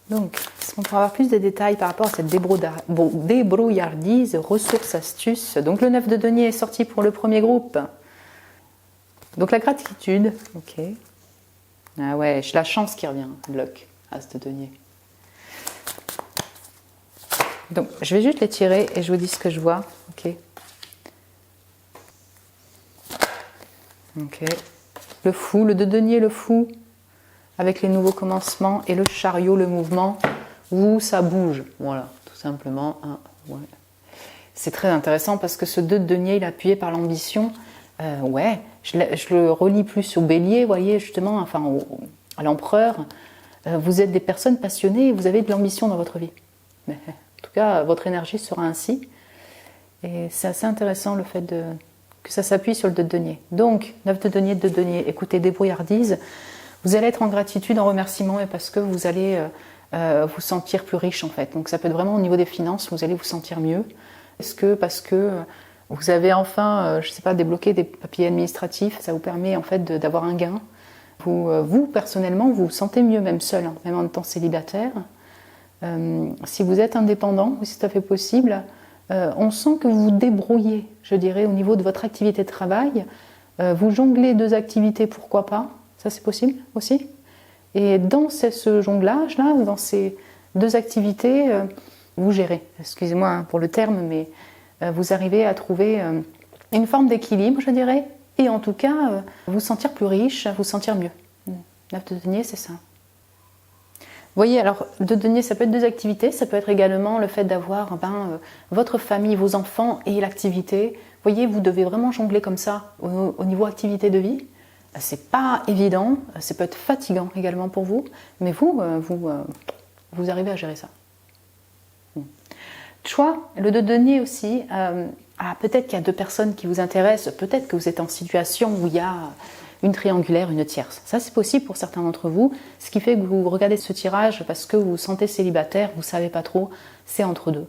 Donc, est-ce qu'on peut avoir plus de détails par rapport à cette débrouillardise, ressources, astuces ? Donc le 9 de denier est sorti pour le premier groupe. Donc la gratitude, ok. Ah ouais, j'ai la chance qui revient, bloc, as de denier. Donc je vais juste les tirer et je vous dis ce que je vois, ok. Ok. Le fou, le 2 de denier, le fou, avec les nouveaux commencements, et le chariot, le mouvement, où ça bouge. Voilà, tout simplement. Hein, ouais. C'est très intéressant parce que ce 2 de denier, il est appuyé par l'ambition. Ouais, je le relie plus au bélier, vous voyez, justement, enfin à l'empereur. Vous êtes des personnes passionnées et vous avez de l'ambition dans votre vie. Mais, en tout cas, votre énergie sera ainsi. Et c'est assez intéressant le fait que ça s'appuie sur le 2 de denier. Donc, 9 de denier, 2 de denier, écoutez, débrouillardise. Vous allez être en gratitude, en remerciement, et parce que vous allez vous sentir plus riche en fait. Donc ça peut être vraiment au niveau des finances, vous allez vous sentir mieux. Est-ce que parce que vous avez enfin, je ne sais pas, débloqué des papiers administratifs, ça vous permet en fait d'avoir un gain. Vous, personnellement, vous vous sentez mieux même seul, hein, même en étant célibataire. Si vous êtes indépendant, si c'est tout à fait possible, on sent que vous vous débrouillez, je dirais, au niveau de votre activité de travail. Vous jonglez 2 activités, pourquoi pas, ça c'est possible aussi. Et dans ce jonglage-là, dans ces 2 activités, vous gérez. Excusez-moi pour le terme, mais vous arrivez à trouver une forme d'équilibre, je dirais, et en tout cas, vous sentir plus riche, vous sentir mieux. 9 de denier, c'est ça. Vous voyez, alors, 2 de denier, ça peut être 2 activités, ça peut être également le fait d'avoir votre famille, vos enfants et l'activité. Vous voyez, vous devez vraiment jongler comme ça au niveau activité de vie. C'est pas évident, ça peut être fatigant également pour vous, mais vous arrivez à gérer ça. Choix, le 2 de denier aussi. Peut-être qu'il y a 2 personnes qui vous intéressent, peut-être que vous êtes en situation où il y a une triangulaire, une tierce. Ça, c'est possible pour certains d'entre vous, ce qui fait que vous regardez ce tirage parce que vous vous sentez célibataire, vous ne savez pas trop, c'est entre deux.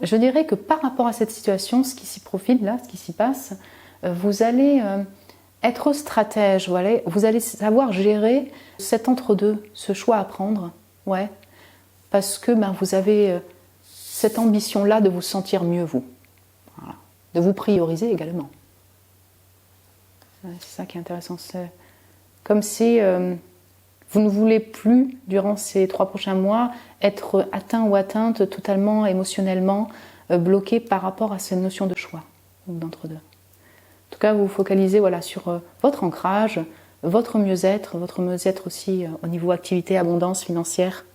Je dirais que par rapport à cette situation, ce qui s'y profile là, ce qui s'y passe, vous allez être stratège, vous allez savoir gérer cet entre-deux, ce choix à prendre, ouais, parce que vous avez cette ambition-là de vous sentir mieux, vous. Voilà. De vous prioriser également. C'est ça qui est intéressant. C'est comme si vous ne voulez plus, durant ces 3 prochains mois, être atteint ou atteinte totalement émotionnellement, bloqué par rapport à cette notion de choix, d'entre-deux. En tout cas, vous vous focalisez sur votre ancrage, votre mieux-être aussi au niveau activité, abondance financière.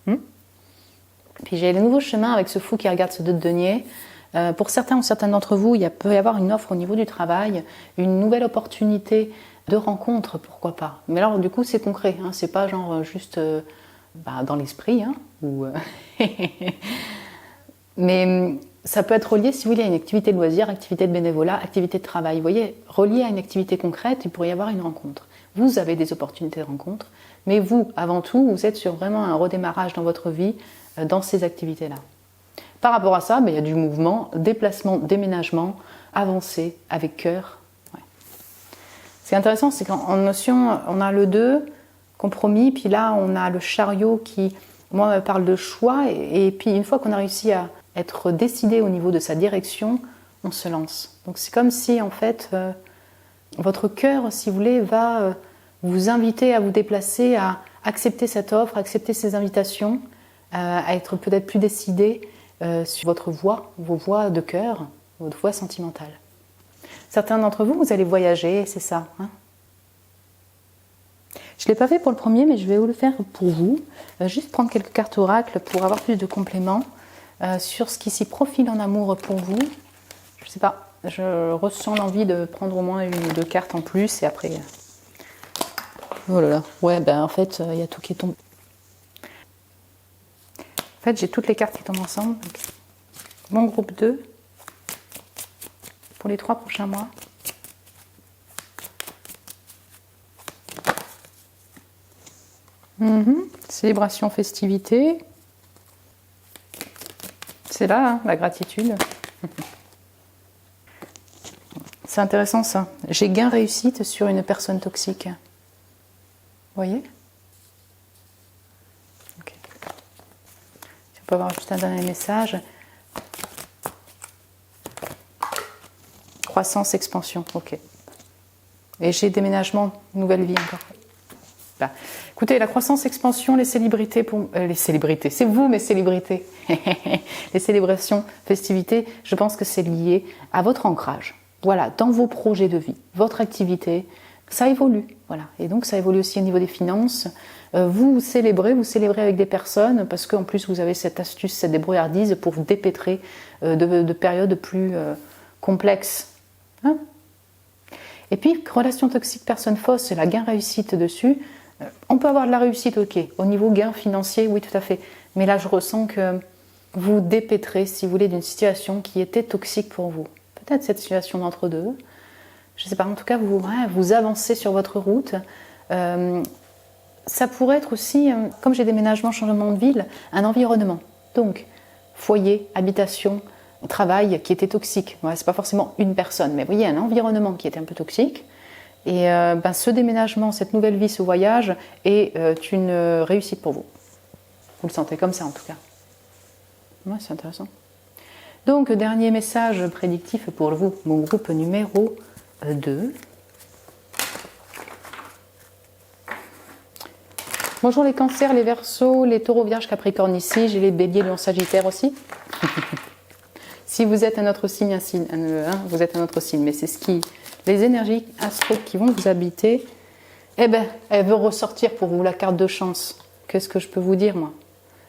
Puis j'ai le nouveau chemin avec ce fou qui regarde ce 2 de denier. Pour certains ou certaines d'entre vous, il peut y avoir une offre au niveau du travail, une nouvelle opportunité de rencontre, pourquoi pas. Mais alors du coup c'est concret, c'est pas genre juste dans l'esprit. Mais ça peut être relié, si vous voulez, à une activité de loisir, activité de bénévolat, activité de travail. Vous voyez, relié à une activité concrète, il pourrait y avoir une rencontre. Vous avez des opportunités de rencontre, mais vous, avant tout, vous êtes sur vraiment un redémarrage dans votre vie, dans ces activités-là. Par rapport à ça, il y a du mouvement, déplacement, déménagement, avancer avec cœur. Ouais. Ce qui est intéressant, c'est qu'en notion, on a le 2, compromis, puis là, on a le chariot qui, moi, me parle de choix, et puis une fois qu'on a réussi à être décidé au niveau de sa direction, on se lance. Donc c'est comme si, en fait, votre cœur, si vous voulez, va vous inviter à vous déplacer, à accepter cette offre, à accepter ces invitations, à être peut-être plus décidé sur votre voie, vos voies de cœur, votre voie sentimentale. Certains d'entre vous, vous allez voyager, c'est ça. Je ne l'ai pas fait pour le premier, mais je vais vous le faire pour vous. Juste prendre quelques cartes oracles pour avoir plus de compléments sur ce qui s'y profile en amour pour vous. Je ne sais pas, je ressens l'envie de prendre au moins 1 ou 2 cartes en plus et après... Oh là là, ouais, en fait, il y a tout qui tombe. En fait, j'ai toutes les cartes qui tombent ensemble. Donc, mon groupe 2 pour les 3 prochains mois. Célébration, festivité. C'est là, la gratitude. C'est intéressant ça. J'ai gain réussite sur une personne toxique. Vous voyez ? Ok. Si on peut avoir juste un dernier message. Croissance, expansion. Ok. Et j'ai déménagement, nouvelle vie encore. Là. Écoutez, la croissance, expansion, les célébrités, les célébrités, c'est vous mes célébrités. Les célébrations, festivités, je pense que c'est lié à votre ancrage. voilà, dans vos projets de vie, votre activité, ça évolue. Voilà. Et donc ça évolue aussi au niveau des finances. Vous célébrez avec des personnes parce qu'en plus vous avez cette astuce, cette débrouillardise pour vous dépêtrer de périodes plus complexes. Hein? Et puis, relation toxique, personne fausse, c'est la gain-réussite dessus. On peut avoir de la réussite, ok. Au niveau gain financier, oui, tout à fait. Mais là, je ressens que vous dépêtrez, si vous voulez, d'une situation qui était toxique pour vous. Peut-être cette situation d'entre-deux. Je ne sais pas, en tout cas, vous avancez sur votre route. Ça pourrait être aussi, comme j'ai déménagement, changement de ville, un environnement. Donc, foyer, habitation, travail qui était toxique. Ouais, ce n'est pas forcément une personne, mais vous voyez, un environnement qui était un peu toxique. Et ce déménagement, cette nouvelle vie, ce voyage est une réussite pour vous. Vous le sentez comme ça en tout cas. Ouais, c'est intéressant. Donc, dernier message prédictif pour vous, mon groupe numéro 2. Bonjour les cancers, les verseaux, les taureaux, vierges, capricornes ici. J'ai les béliers, lions, sagittaires aussi. Si vous êtes un autre signe, vous êtes un autre signe, mais c'est les énergies astro qui vont vous habiter, eh ben, elle veut ressortir pour vous la carte de chance. Qu'est-ce que je peux vous dire, moi?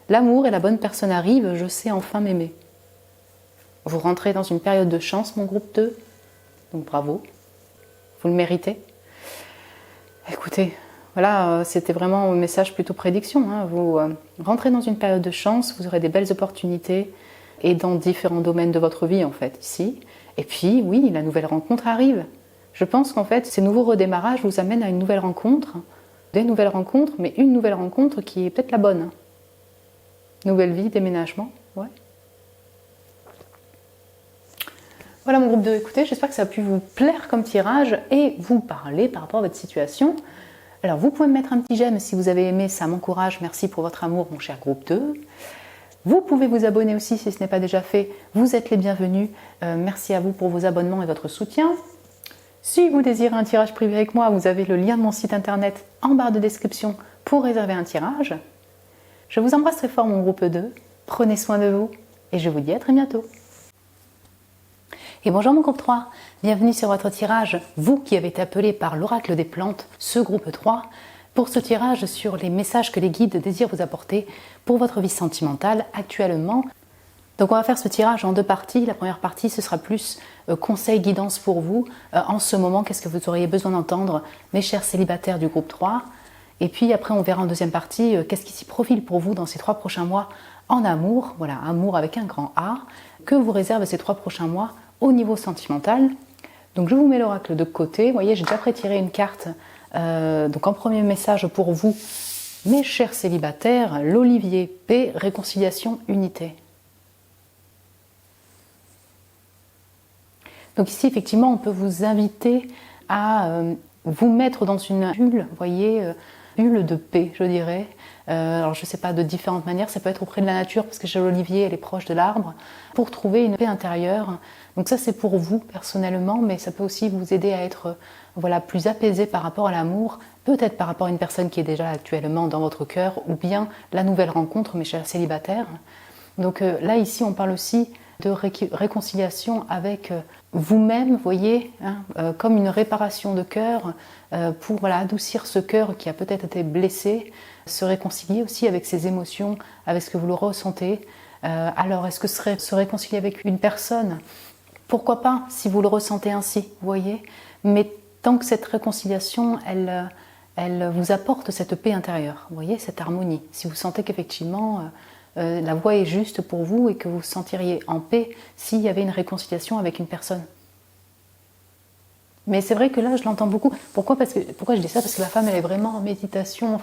L'amour et la bonne personne arrivent, je sais enfin m'aimer. Vous rentrez dans une période de chance, mon groupe 2, donc bravo, vous le méritez. Écoutez, voilà, c'était vraiment un message plutôt prédiction. Hein. Vous rentrez dans une période de chance, vous aurez des belles opportunités, et dans différents domaines de votre vie en fait ici. Et puis oui, la nouvelle rencontre arrive. Je pense qu'en fait ces nouveaux redémarrages vous amènent à une nouvelle rencontre, des nouvelles rencontres, mais une nouvelle rencontre qui est peut-être la bonne. Nouvelle vie, déménagement, ouais. Voilà mon groupe 2, écoutez, j'espère que ça a pu vous plaire comme tirage et vous parler par rapport à votre situation. Alors vous pouvez me mettre un petit j'aime si vous avez aimé, ça m'encourage, merci pour votre amour mon cher groupe 2. Vous pouvez vous abonner aussi si ce n'est pas déjà fait. Vous êtes les bienvenus. Merci à vous pour vos abonnements et votre soutien. Si vous désirez un tirage privé avec moi, vous avez le lien de mon site internet en barre de description pour réserver un tirage. Je vous embrasse très fort mon groupe 2. Prenez soin de vous et je vous dis à très bientôt. Et bonjour mon groupe 3. Bienvenue sur votre tirage. Vous qui avez été appelé par l'oracle des plantes, ce groupe 3. Pour ce tirage sur les messages que les guides désirent vous apporter pour votre vie sentimentale actuellement. Donc on va faire ce tirage en 2 parties. La première partie, ce sera plus conseil, guidance pour vous. En ce moment, qu'est-ce que vous auriez besoin d'entendre, mes chers célibataires du groupe 3. Et puis après, on verra en deuxième partie, qu'est-ce qui s'y profile pour vous dans ces 3 prochains mois en amour. Voilà, amour avec un grand A. Que vous réserve ces 3 prochains mois au niveau sentimental. Donc je vous mets l'oracle de côté. Vous voyez, j'ai déjà prétiré une carte. Donc en premier message pour vous, mes chers célibataires, l'Olivier, paix, réconciliation, unité. Donc ici effectivement on peut vous inviter à vous mettre dans une bulle, vous voyez, bulle de paix je dirais. Alors je ne sais pas, de différentes manières, ça peut être auprès de la nature parce que chez l'Olivier elle est proche de l'arbre, pour trouver une paix intérieure. Donc ça c'est pour vous personnellement, mais ça peut aussi vous aider à être voilà, plus apaisé par rapport à l'amour, peut-être par rapport à une personne qui est déjà actuellement dans votre cœur, ou bien la nouvelle rencontre, mes chers célibataires. Donc là, ici, on parle aussi de réconciliation avec vous-même, vous voyez, hein, comme une réparation de cœur, pour voilà, adoucir ce cœur qui a peut-être été blessé, se réconcilier aussi avec ses émotions, avec ce que vous le ressentez. Alors, est-ce que se réconcilier avec une personne? Pourquoi pas, si vous le ressentez ainsi, vous voyez, mais tant que cette réconciliation, elle vous apporte cette paix intérieure, vous voyez, cette harmonie. Si vous sentez qu'effectivement, la voie est juste pour vous et que vous vous sentiriez en paix s'il y avait une réconciliation avec une personne. Mais c'est vrai que là, je l'entends beaucoup. Pourquoi je dis ça? Parce que la femme, elle est vraiment en méditation,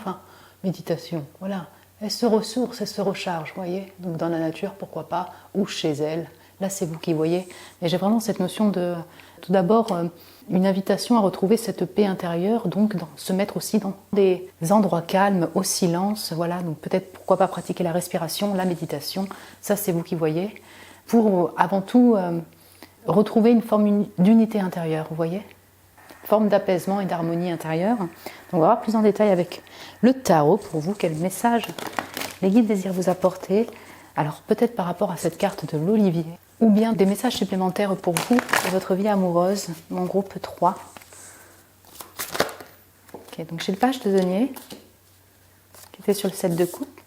voilà. Elle se ressource, elle se recharge, vous voyez. Donc dans la nature, pourquoi pas, ou chez elle. Là, c'est vous qui voyez. Mais j'ai vraiment cette notion de, tout d'abord, une invitation à retrouver cette paix intérieure, donc se mettre aussi dans des endroits calmes, au silence, voilà, donc peut-être pourquoi pas pratiquer la respiration, la méditation, ça c'est vous qui voyez, pour avant tout retrouver une forme d'unité intérieure, vous voyez, forme d'apaisement et d'harmonie intérieure. Donc on va voir plus en détail avec le tarot pour vous, quel message les guides désirent vous apporter. Alors peut-être par rapport à cette carte de l'Olivier, ou bien des messages supplémentaires pour vous et votre vie amoureuse, mon groupe 3. Ok, donc j'ai le page de denier qui était sur le 7 de coupe.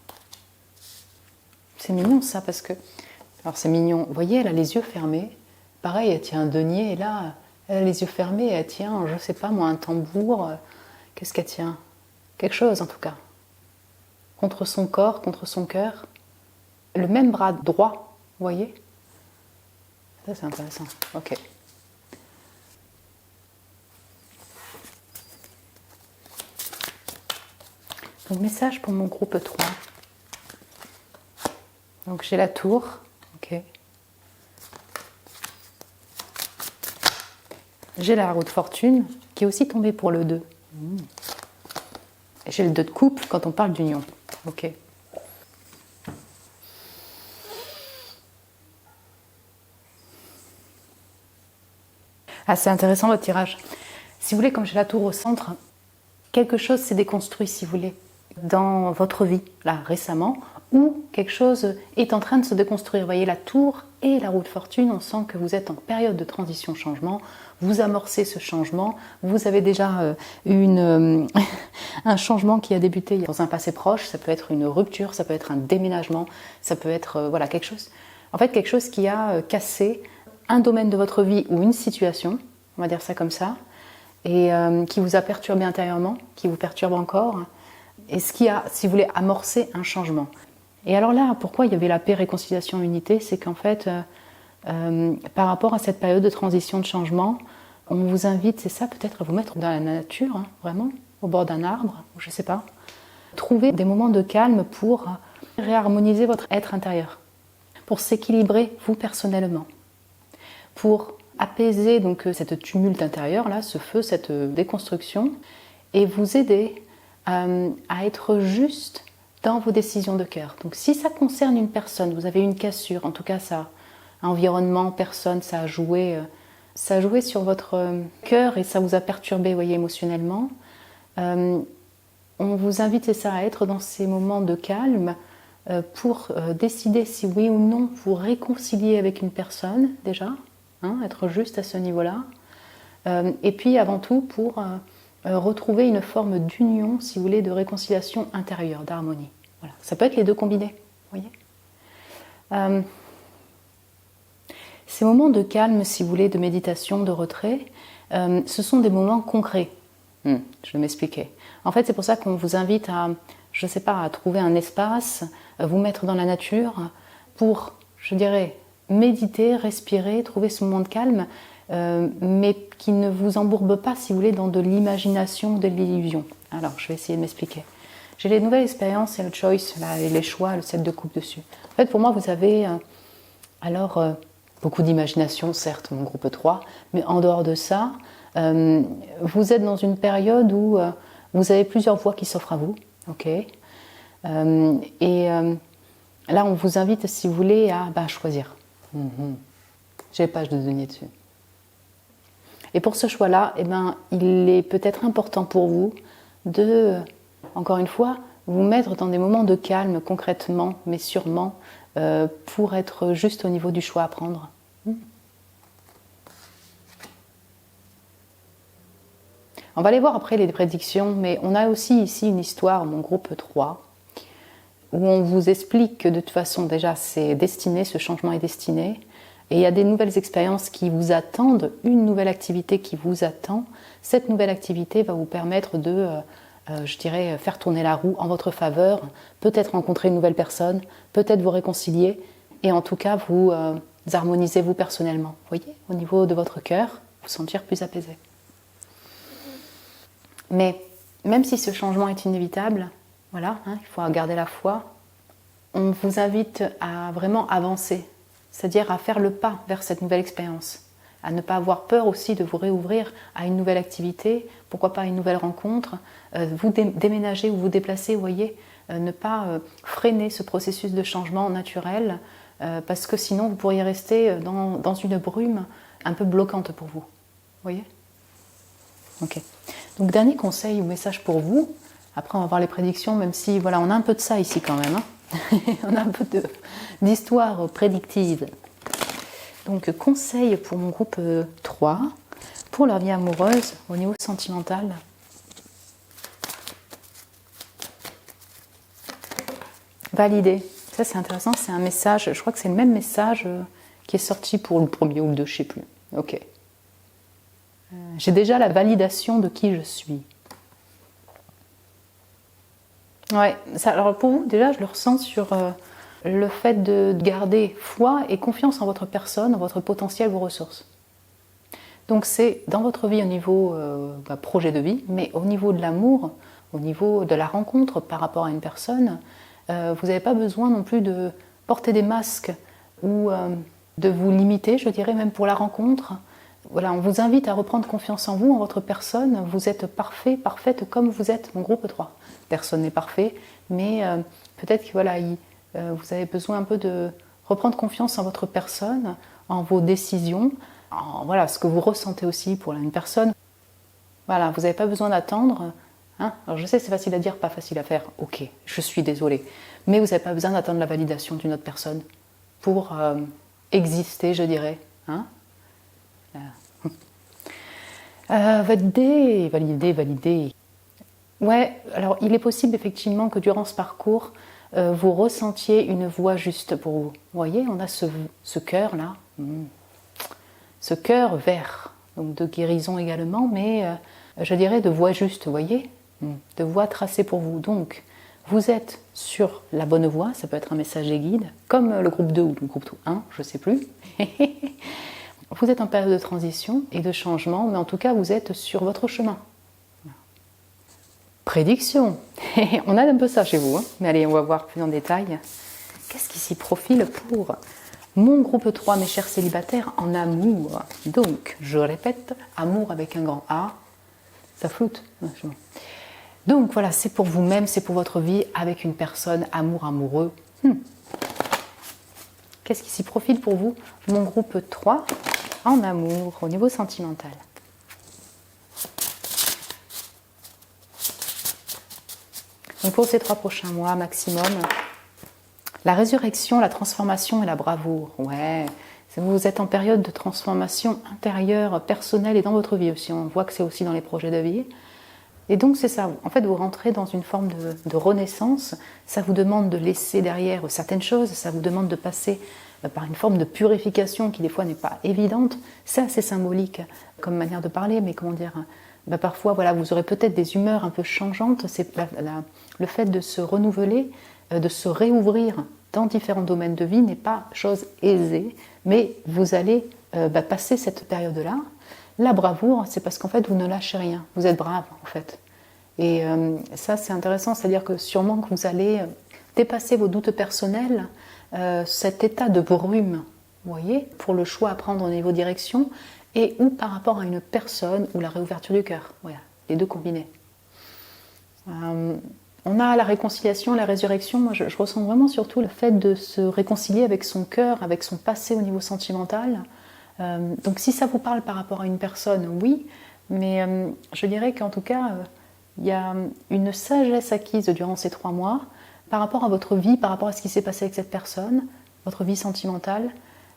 C'est mignon ça parce que... Alors c'est mignon, vous voyez, elle a les yeux fermés. Pareil, elle tient un denier et là, elle a les yeux fermés et elle tient, je sais pas moi, un tambour. Qu'est-ce qu'elle tient? Quelque chose en tout cas. Contre son corps, contre son cœur. Le même bras droit, vous voyez? Ça c'est intéressant, ok. Donc message pour mon groupe 3. Donc j'ai la tour, ok. J'ai la roue de fortune qui est aussi tombée pour le 2. Et j'ai le 2 de coupe quand on parle d'union, ok. Ah, c'est intéressant votre tirage. Si vous voulez, comme j'ai la tour au centre, quelque chose s'est déconstruit, si vous voulez, dans votre vie, là, récemment, ou quelque chose est en train de se déconstruire. Vous voyez, la tour et la roue de fortune, on sent que vous êtes en période de transition-changement, vous amorcez ce changement, vous avez déjà un changement qui a débuté dans un passé proche, ça peut être une rupture, ça peut être un déménagement, ça peut être voilà, quelque chose. En fait, quelque chose qui a cassé un domaine de votre vie ou une situation, on va dire ça comme ça, et qui vous a perturbé intérieurement, qui vous perturbe encore, et ce qui a, si vous voulez, amorcé un changement. Et alors là, pourquoi il y avait la paix, réconciliation, unité, c'est qu'en fait, par rapport à cette période de transition, de changement, on vous invite, c'est ça, peut-être à vous mettre dans la nature, hein, vraiment, au bord d'un arbre, je ne sais pas. Trouver des moments de calme pour réharmoniser votre être intérieur, pour s'équilibrer vous personnellement, pour apaiser donc cette tumulte intérieure, là, ce feu, cette déconstruction, et vous aider à être juste dans vos décisions de cœur. Donc si ça concerne une personne, vous avez une cassure, en tout cas ça, environnement, personne, ça a joué sur votre cœur et ça vous a perturbé, voyez, émotionnellement. On vous invite, c'est ça, à être dans ces moments de calme pour décider si oui ou non vous réconciliez avec une personne déjà, hein, être juste à ce niveau-là. Et puis avant tout pour retrouver une forme d'union, si vous voulez, de réconciliation intérieure, d'harmonie. Voilà. Ça peut être les deux combinés, vous voyez. Ces moments de calme, si vous voulez, de méditation, de retrait, ce sont des moments concrets. Je vais m'expliquer. En fait, c'est pour ça qu'on vous invite à, je ne sais pas, à trouver un espace, vous mettre dans la nature pour, je dirais, méditer, respirer, trouver ce moment de calme, mais qui ne vous embourbe pas, si vous voulez, dans de l'imagination, de l'illusion. Alors, je vais essayer de m'expliquer. J'ai les nouvelles expériences et le choice, là, et les choix, le 7 de coupe dessus. En fait, pour moi, vous avez beaucoup d'imagination, certes, mon groupe 3, mais en dehors de ça, vous êtes dans une période où vous avez plusieurs voies qui s'offrent à vous. Okay, là, on vous invite, si vous voulez, à choisir. J'ai les pages de denier dessus. Et pour ce choix-là, il est peut-être important pour vous de, encore une fois, vous mettre dans des moments de calme concrètement, mais sûrement, pour être juste au niveau du choix à prendre. On va aller voir après les prédictions, mais on a aussi ici une histoire, mon groupe 3, où on vous explique que de toute façon, déjà, c'est destiné, ce changement est destiné, et il y a des nouvelles expériences qui vous attendent, une nouvelle activité qui vous attend. Cette nouvelle activité va vous permettre de, je dirais, faire tourner la roue en votre faveur, peut-être rencontrer une nouvelle personne, peut-être vous réconcilier, et en tout cas vous harmoniser vous personnellement. Vous voyez, au niveau de votre cœur, vous sentir plus apaisé. Mais même si ce changement est inévitable, voilà, il faut garder la foi, on vous invite à vraiment avancer, c'est-à-dire à faire le pas vers cette nouvelle expérience, à ne pas avoir peur aussi de vous réouvrir à une nouvelle activité, pourquoi pas une nouvelle rencontre, vous déménager ou vous déplacer, vous voyez, ne pas freiner ce processus de changement naturel, parce que sinon vous pourriez rester dans une brume un peu bloquante pour vous, vous voyez ? Ok. Donc dernier conseil ou message pour vous, après on va voir les prédictions, même si voilà, on a un peu de ça ici quand même, hein. On a un peu d'histoire prédictive. Donc conseil pour mon groupe 3, pour leur vie amoureuse au niveau sentimental. Valider. Ça c'est intéressant, c'est un message, je crois que c'est le même message qui est sorti pour le premier ou le 2, je ne sais plus. Ok. J'ai déjà la validation de qui je suis. Ouais, ça, alors pour vous, déjà, je le ressens sur le fait de garder foi et confiance en votre personne, en votre potentiel, vos ressources. Donc c'est dans votre vie au niveau projet de vie, mais au niveau de l'amour, au niveau de la rencontre par rapport à une personne, vous n'avez pas besoin non plus de porter des masques ou de vous limiter, je dirais, même pour la rencontre. Voilà, on vous invite à reprendre confiance en vous, en votre personne. Vous êtes parfait, parfaite comme vous êtes, mon groupe 3. Personne n'est parfait, mais peut-être que voilà, vous avez besoin un peu de reprendre confiance en votre personne, en vos décisions, en voilà, ce que vous ressentez aussi pour une personne. Voilà, vous n'avez pas besoin d'attendre. Hein. Alors je sais, c'est facile à dire, pas facile à faire. Ok, je suis désolée. Mais vous n'avez pas besoin d'attendre la validation d'une autre personne pour exister, je dirais. Hein. Valider. Ouais, alors il est possible effectivement que durant ce parcours, vous ressentiez une voie juste pour vous. Vous voyez, on a ce cœur là, ce cœur vert, donc de guérison également, mais je dirais de voie juste, vous voyez, de voie tracée pour vous. Donc, vous êtes sur la bonne voie, ça peut être un message des guides, comme le groupe 2 ou le groupe 1, je ne sais plus. Vous êtes en période de transition et de changement, mais en tout cas, vous êtes sur votre chemin. Prédiction. On a un peu ça chez vous, hein. Mais allez, on va voir plus en détail. Qu'est-ce qui s'y profile pour mon groupe 3, mes chers célibataires, en amour? Donc, je répète, amour avec un grand A. Ça floute. Donc voilà, c'est pour vous-même, c'est pour votre vie avec une personne, amoureux. Qu'est-ce qui s'y profile pour vous? Mon groupe 3, en amour, au niveau sentimental. Donc pour ces 3 prochains mois maximum, la résurrection, la transformation et la bravoure. Ouais, vous êtes en période de transformation intérieure, personnelle et dans votre vie aussi. On voit que c'est aussi dans les projets de vie. Et donc c'est ça, en fait vous rentrez dans une forme de renaissance. Ça vous demande de laisser derrière certaines choses, ça vous demande de passer par une forme de purification qui des fois n'est pas évidente. C'est assez symbolique comme manière de parler, mais comment dire, parfois voilà, vous aurez peut-être des humeurs un peu changeantes. C'est le fait de se renouveler, de se réouvrir dans différents domaines de vie n'est pas chose aisée, mais vous allez passer cette période-là. La bravoure, c'est parce qu'en fait vous ne lâchez rien, vous êtes brave en fait. Et ça c'est intéressant, c'est-à-dire que sûrement que vous allez dépasser vos doutes personnels, cet état de brume, vous voyez, pour le choix à prendre au niveau direction, et ou par rapport à une personne ou la réouverture du cœur. Voilà, les deux combinés. On a la réconciliation, la résurrection. Moi, je ressens vraiment surtout le fait de se réconcilier avec son cœur, avec son passé au niveau sentimental. Donc, si ça vous parle par rapport à une personne, oui. Mais je dirais qu'en tout cas, il y a une sagesse acquise durant ces 3 mois par rapport à votre vie, par rapport à ce qui s'est passé avec cette personne, votre vie sentimentale.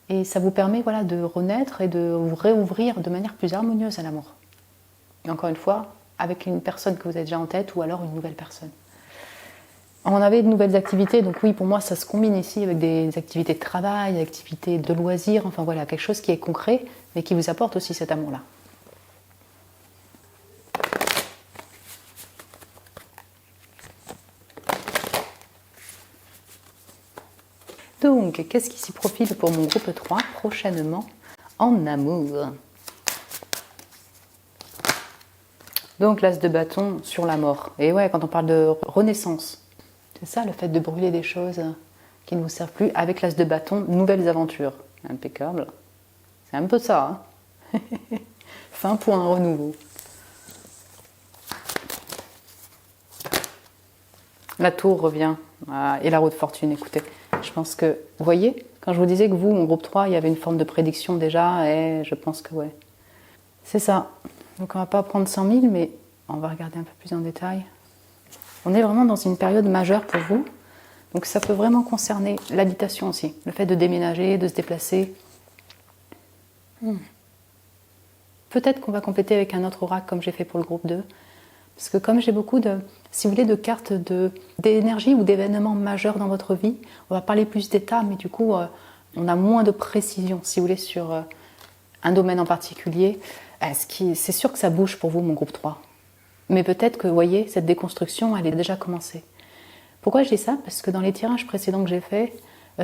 Et ça vous permet voilà, de renaître et de vous réouvrir de manière plus harmonieuse à l'amour. Et encore une fois, avec une personne que vous avez déjà en tête ou alors une nouvelle personne. On avait de nouvelles activités, donc oui, pour moi, ça se combine ici avec des activités de travail, des activités de loisirs, enfin voilà, quelque chose qui est concret, mais qui vous apporte aussi cet amour-là. Donc, qu'est-ce qui s'y profile pour mon groupe 3 prochainement en amour? Donc, l'as de bâton sur la mort. Et ouais, quand on parle de renaissance, c'est ça le fait de brûler des choses qui ne vous servent plus. Avec l'as de bâton, nouvelles aventures. Impeccable. C'est un peu ça. Hein. Fin pour un renouveau. La tour revient. Ah, et la roue de fortune, écoutez. Je pense que, vous voyez, quand je vous disais que vous, mon groupe 3, il y avait une forme de prédiction déjà, et je pense que ouais. C'est ça. Donc on ne va pas prendre 100 000, mais on va regarder un peu plus en détail. On est vraiment dans une période majeure pour vous. Donc ça peut vraiment concerner l'habitation aussi. Le fait de déménager, de se déplacer. Peut-être qu'on va compléter avec un autre oracle comme j'ai fait pour le groupe 2. Parce que comme j'ai beaucoup de, si vous voulez, de cartes d'énergie ou d'événements majeurs dans votre vie, on va parler plus d'état, mais du coup, on a moins de précision, si vous voulez, sur un domaine en particulier. C'est sûr que ça bouge pour vous, mon groupe 3. Mais peut-être que, vous voyez, cette déconstruction, elle est déjà commencée. Pourquoi je dis ça? Parce que dans les tirages précédents que j'ai faits,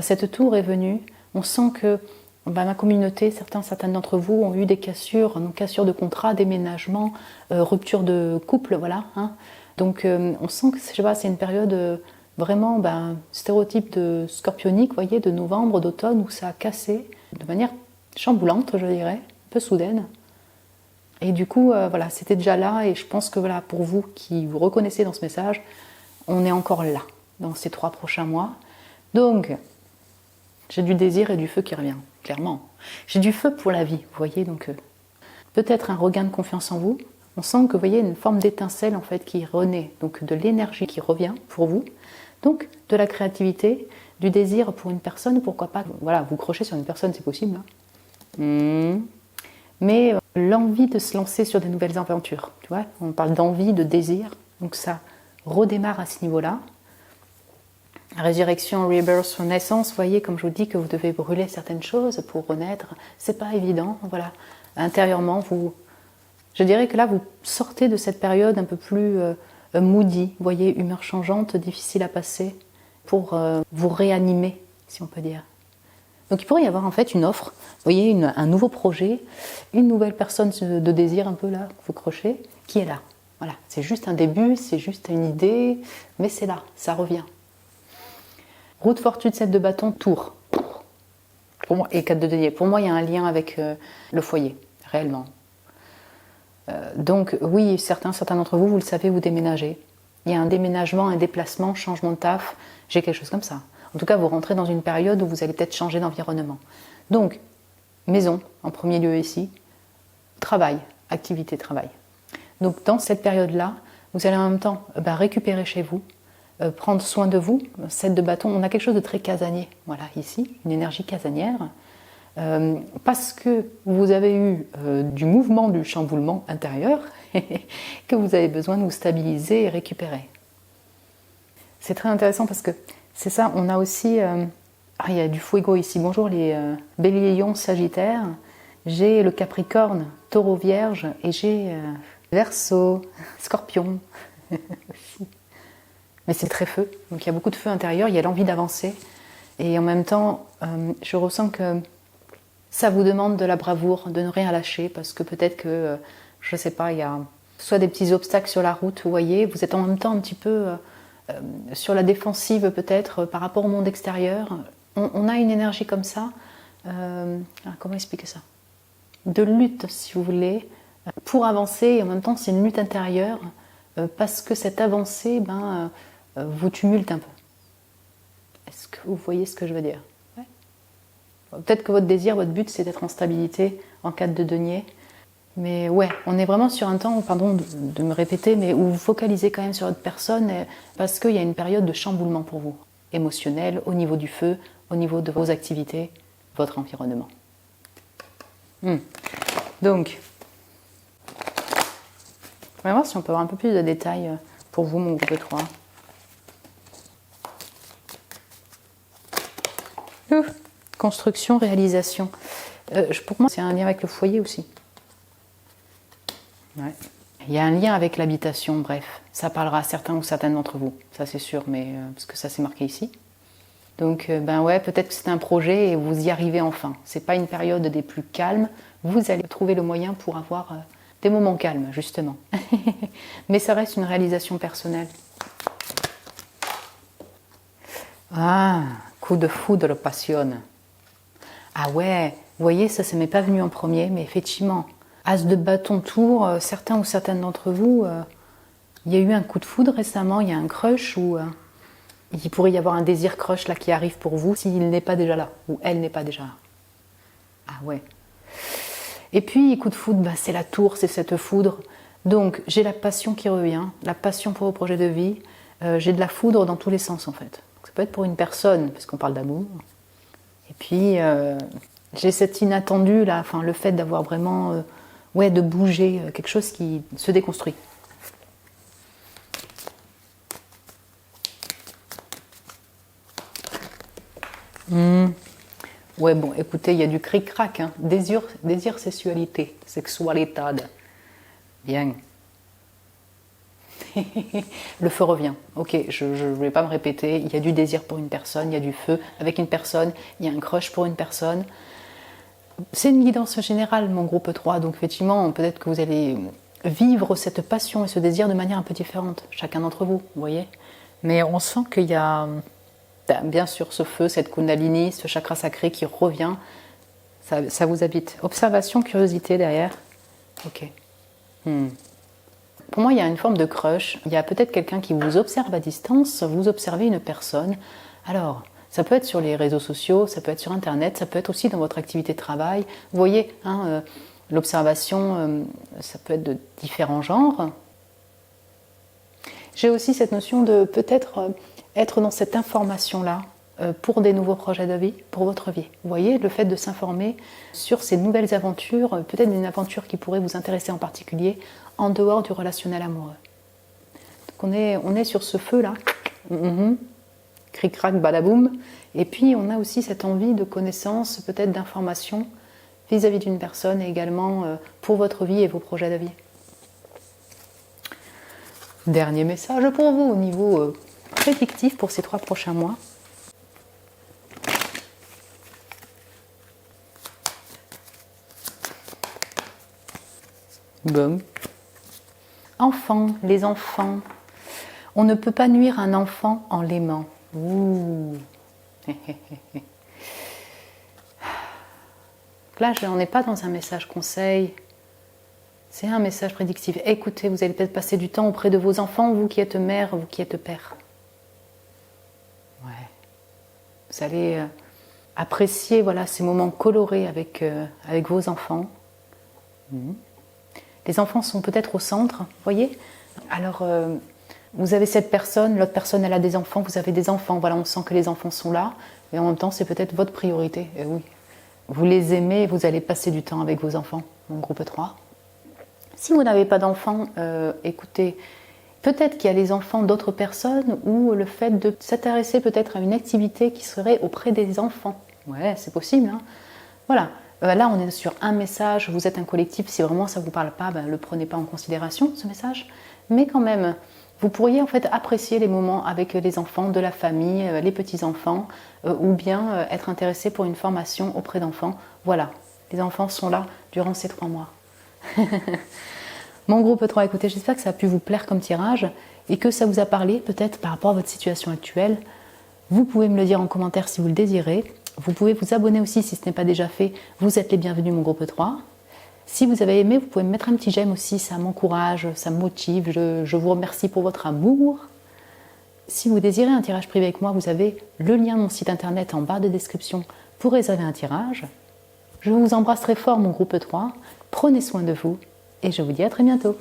cette tour est venue. On sent que ma communauté, certaines d'entre vous ont eu des cassures, donc cassures de contrat, déménagement, rupture de couple, voilà. Hein. Donc on sent que c'est une période vraiment stéréotype de scorpionique, vous voyez, de novembre, d'automne, où ça a cassé de manière chamboulante, je dirais, un peu soudaine. Et du coup, voilà, c'était déjà là, et je pense que voilà, pour vous qui vous reconnaissez dans ce message, on est encore là, dans ces 3 prochains mois. Donc, j'ai du désir et du feu qui revient, clairement. J'ai du feu pour la vie, vous voyez, donc peut-être un regain de confiance en vous. On sent que, vous voyez, une forme d'étincelle, en fait, qui renaît, donc de l'énergie qui revient pour vous. Donc, de la créativité, du désir pour une personne, pourquoi pas, voilà, vous crochez sur une personne, c'est possible. Hein. Mais l'envie de se lancer sur des nouvelles aventures, tu vois, on parle d'envie, de désir, donc ça redémarre à ce niveau-là. Résurrection, rebirth, naissance, vous voyez, comme je vous dis que vous devez brûler certaines choses pour renaître, c'est pas évident, voilà. Intérieurement, je dirais que là, vous sortez de cette période un peu plus moody, vous voyez, humeur changeante, difficile à passer, pour vous réanimer, si on peut dire. Donc il pourrait y avoir en fait une offre, vous voyez, un nouveau projet, une nouvelle personne de désir un peu là, vous crochez, qui est là. Voilà, c'est juste un début, c'est juste une idée, mais c'est là, ça revient. Roue de fortune, 7 de bâton, tour. Pour moi, et 4 de denier. Pour moi, il y a un lien avec le foyer, réellement. Donc oui, certains d'entre vous, vous le savez, vous déménagez. Il y a un déménagement, un déplacement, changement de taf, j'ai quelque chose comme ça. En tout cas, vous rentrez dans une période où vous allez peut-être changer d'environnement. Donc, maison, en premier lieu ici, travail, activité, travail. Donc dans cette période-là, vous allez en même temps récupérer chez vous, prendre soin de vous. 7 de bâton, on a quelque chose de très casanier, voilà, ici, une énergie casanière. Parce que vous avez eu du mouvement, du chamboulement intérieur, que vous avez besoin de vous stabiliser et récupérer. C'est très intéressant parce que c'est ça, on a aussi... il y a du fuego ici. Bonjour les béliers, lions, sagittaires. J'ai le capricorne, taureau, vierge, et j'ai verseau, scorpion. Mais c'est très feu, donc il y a beaucoup de feu intérieur, il y a l'envie d'avancer. Et en même temps, je ressens que ça vous demande de la bravoure, de ne rien lâcher, parce que peut-être que, je ne sais pas, il y a soit des petits obstacles sur la route, vous voyez, vous êtes en même temps un petit peu sur la défensive peut-être par rapport au monde extérieur. On a une énergie comme ça, comment expliquer ça? De lutte, si vous voulez, pour avancer, et en même temps c'est une lutte intérieure, parce que cette avancée vous tumulte un peu. Est-ce que vous voyez ce que je veux dire? Ouais. Peut-être que votre désir, votre but, c'est d'être en stabilité en 4 de denier. Mais ouais, on est vraiment sur un temps, pardon de me répéter, mais où vous focalisez quand même sur votre personne, parce qu'il y a une période de chamboulement pour vous, émotionnel, au niveau du feu, au niveau de vos activités, votre environnement. Donc, on va voir si on peut avoir un peu plus de détails pour vous, mon groupe de 3. Construction, réalisation. Pour moi, c'est un lien avec le foyer aussi. Ouais. Il y a un lien avec l'habitation, bref. Ça parlera à certains ou certaines d'entre vous, ça c'est sûr, mais parce que ça c'est marqué ici. Donc, ouais, peut-être que c'est un projet et vous y arrivez enfin. C'est pas une période des plus calmes. Vous allez trouver le moyen pour avoir des moments calmes, justement. Mais ça reste une réalisation personnelle. Ah, coup de foudre passionne. Ah ouais, vous voyez, ça m'est pas venu en premier, mais effectivement, As de bâton tour, certains ou certaines d'entre vous, il y a eu un coup de foudre récemment, il y a un crush ou il pourrait y avoir un désir crush là qui arrive pour vous s'il n'est pas déjà là, ou elle n'est pas déjà là. Ah ouais. Et puis, coup de foudre, c'est la tour, c'est cette foudre. Donc, j'ai la passion qui revient, la passion pour vos projets de vie. J'ai de la foudre dans tous les sens, en fait. Donc, ça peut être pour une personne, parce qu'on parle d'amour. Et puis, J'ai cet inattendu là, enfin le fait d'avoir vraiment, ouais, de bouger, quelque chose qui se déconstruit. Ouais, bon, écoutez, il y a du cric-crac, hein. Désir, sexualité, sexualitad. Bien. Le feu revient. Ok, je ne vais pas me répéter. Il y a du désir pour une personne, il y a du feu avec une personne, il y a un crush pour une personne. C'est une guidance générale, mon groupe 3, donc effectivement, peut-être que vous allez vivre cette passion et ce désir de manière un peu différente, chacun d'entre vous, vous voyez. Mais on sent qu'il y a, bien sûr, ce feu, cette kundalini, ce chakra sacré qui revient, ça vous habite. Observation, curiosité derrière. Ok. Pour moi, il y a une forme de crush. Il y a peut-être quelqu'un qui vous observe à distance, vous observez une personne. Alors, ça peut être sur les réseaux sociaux, ça peut être sur Internet, ça peut être aussi dans votre activité de travail. Vous voyez, hein, l'observation, ça peut être de différents genres. J'ai aussi cette notion de peut-être être dans cette information-là pour des nouveaux projets de vie, pour votre vie. Vous voyez, le fait de s'informer sur ces nouvelles aventures, peut-être une aventure qui pourrait vous intéresser en particulier, en dehors du relationnel amoureux. Donc on est sur ce feu-là, cric-crac, badaboum, et puis on a aussi cette envie de connaissance, peut-être d'information vis-à-vis d'une personne et également pour votre vie et vos projets de vie. Dernier message pour vous au niveau prédictif pour ces 3 prochains mois. Boum. Enfants, les enfants. On ne peut pas nuire un enfant en l'aimant. Ouh. Là, on n'est pas dans un message conseil. C'est un message prédictif. Écoutez, vous allez peut-être passer du temps auprès de vos enfants, vous qui êtes mère, vous qui êtes père. Ouais. Vous allez apprécier voilà, ces moments colorés avec vos enfants. Les enfants sont peut-être au centre, vous voyez. Alors, vous avez cette personne, l'autre personne, elle a des enfants, vous avez des enfants. Voilà, on sent que les enfants sont là. Et en même temps, c'est peut-être votre priorité. Et oui, vous les aimez, vous allez passer du temps avec vos enfants, mon groupe 3. Si vous n'avez pas d'enfants, écoutez, peut-être qu'il y a les enfants d'autres personnes ou le fait de s'intéresser peut-être à une activité qui serait auprès des enfants. Ouais, c'est possible. Hein. Voilà. Là, on est sur un message, vous êtes un collectif, si vraiment ça ne vous parle pas, ben, le prenez pas en considération, ce message. Mais quand même, vous pourriez en fait apprécier les moments avec les enfants de la famille, les petits-enfants, ou bien être intéressé pour une formation auprès d'enfants. Voilà, les enfants sont là durant ces 3 mois. Mon groupe 3, écoutez, j'espère que ça a pu vous plaire comme tirage et que ça vous a parlé peut-être par rapport à votre situation actuelle. Vous pouvez me le dire en commentaire si vous le désirez. Vous pouvez vous abonner aussi si ce n'est pas déjà fait. Vous êtes les bienvenus, mon groupe 3. Si vous avez aimé, vous pouvez me mettre un petit j'aime aussi. Ça m'encourage, ça me motive. Je vous remercie pour votre amour. Si vous désirez un tirage privé avec moi, vous avez le lien de mon site internet en barre de description pour réserver un tirage. Je vous embrasse très fort, mon groupe 3. Prenez soin de vous et je vous dis à très bientôt.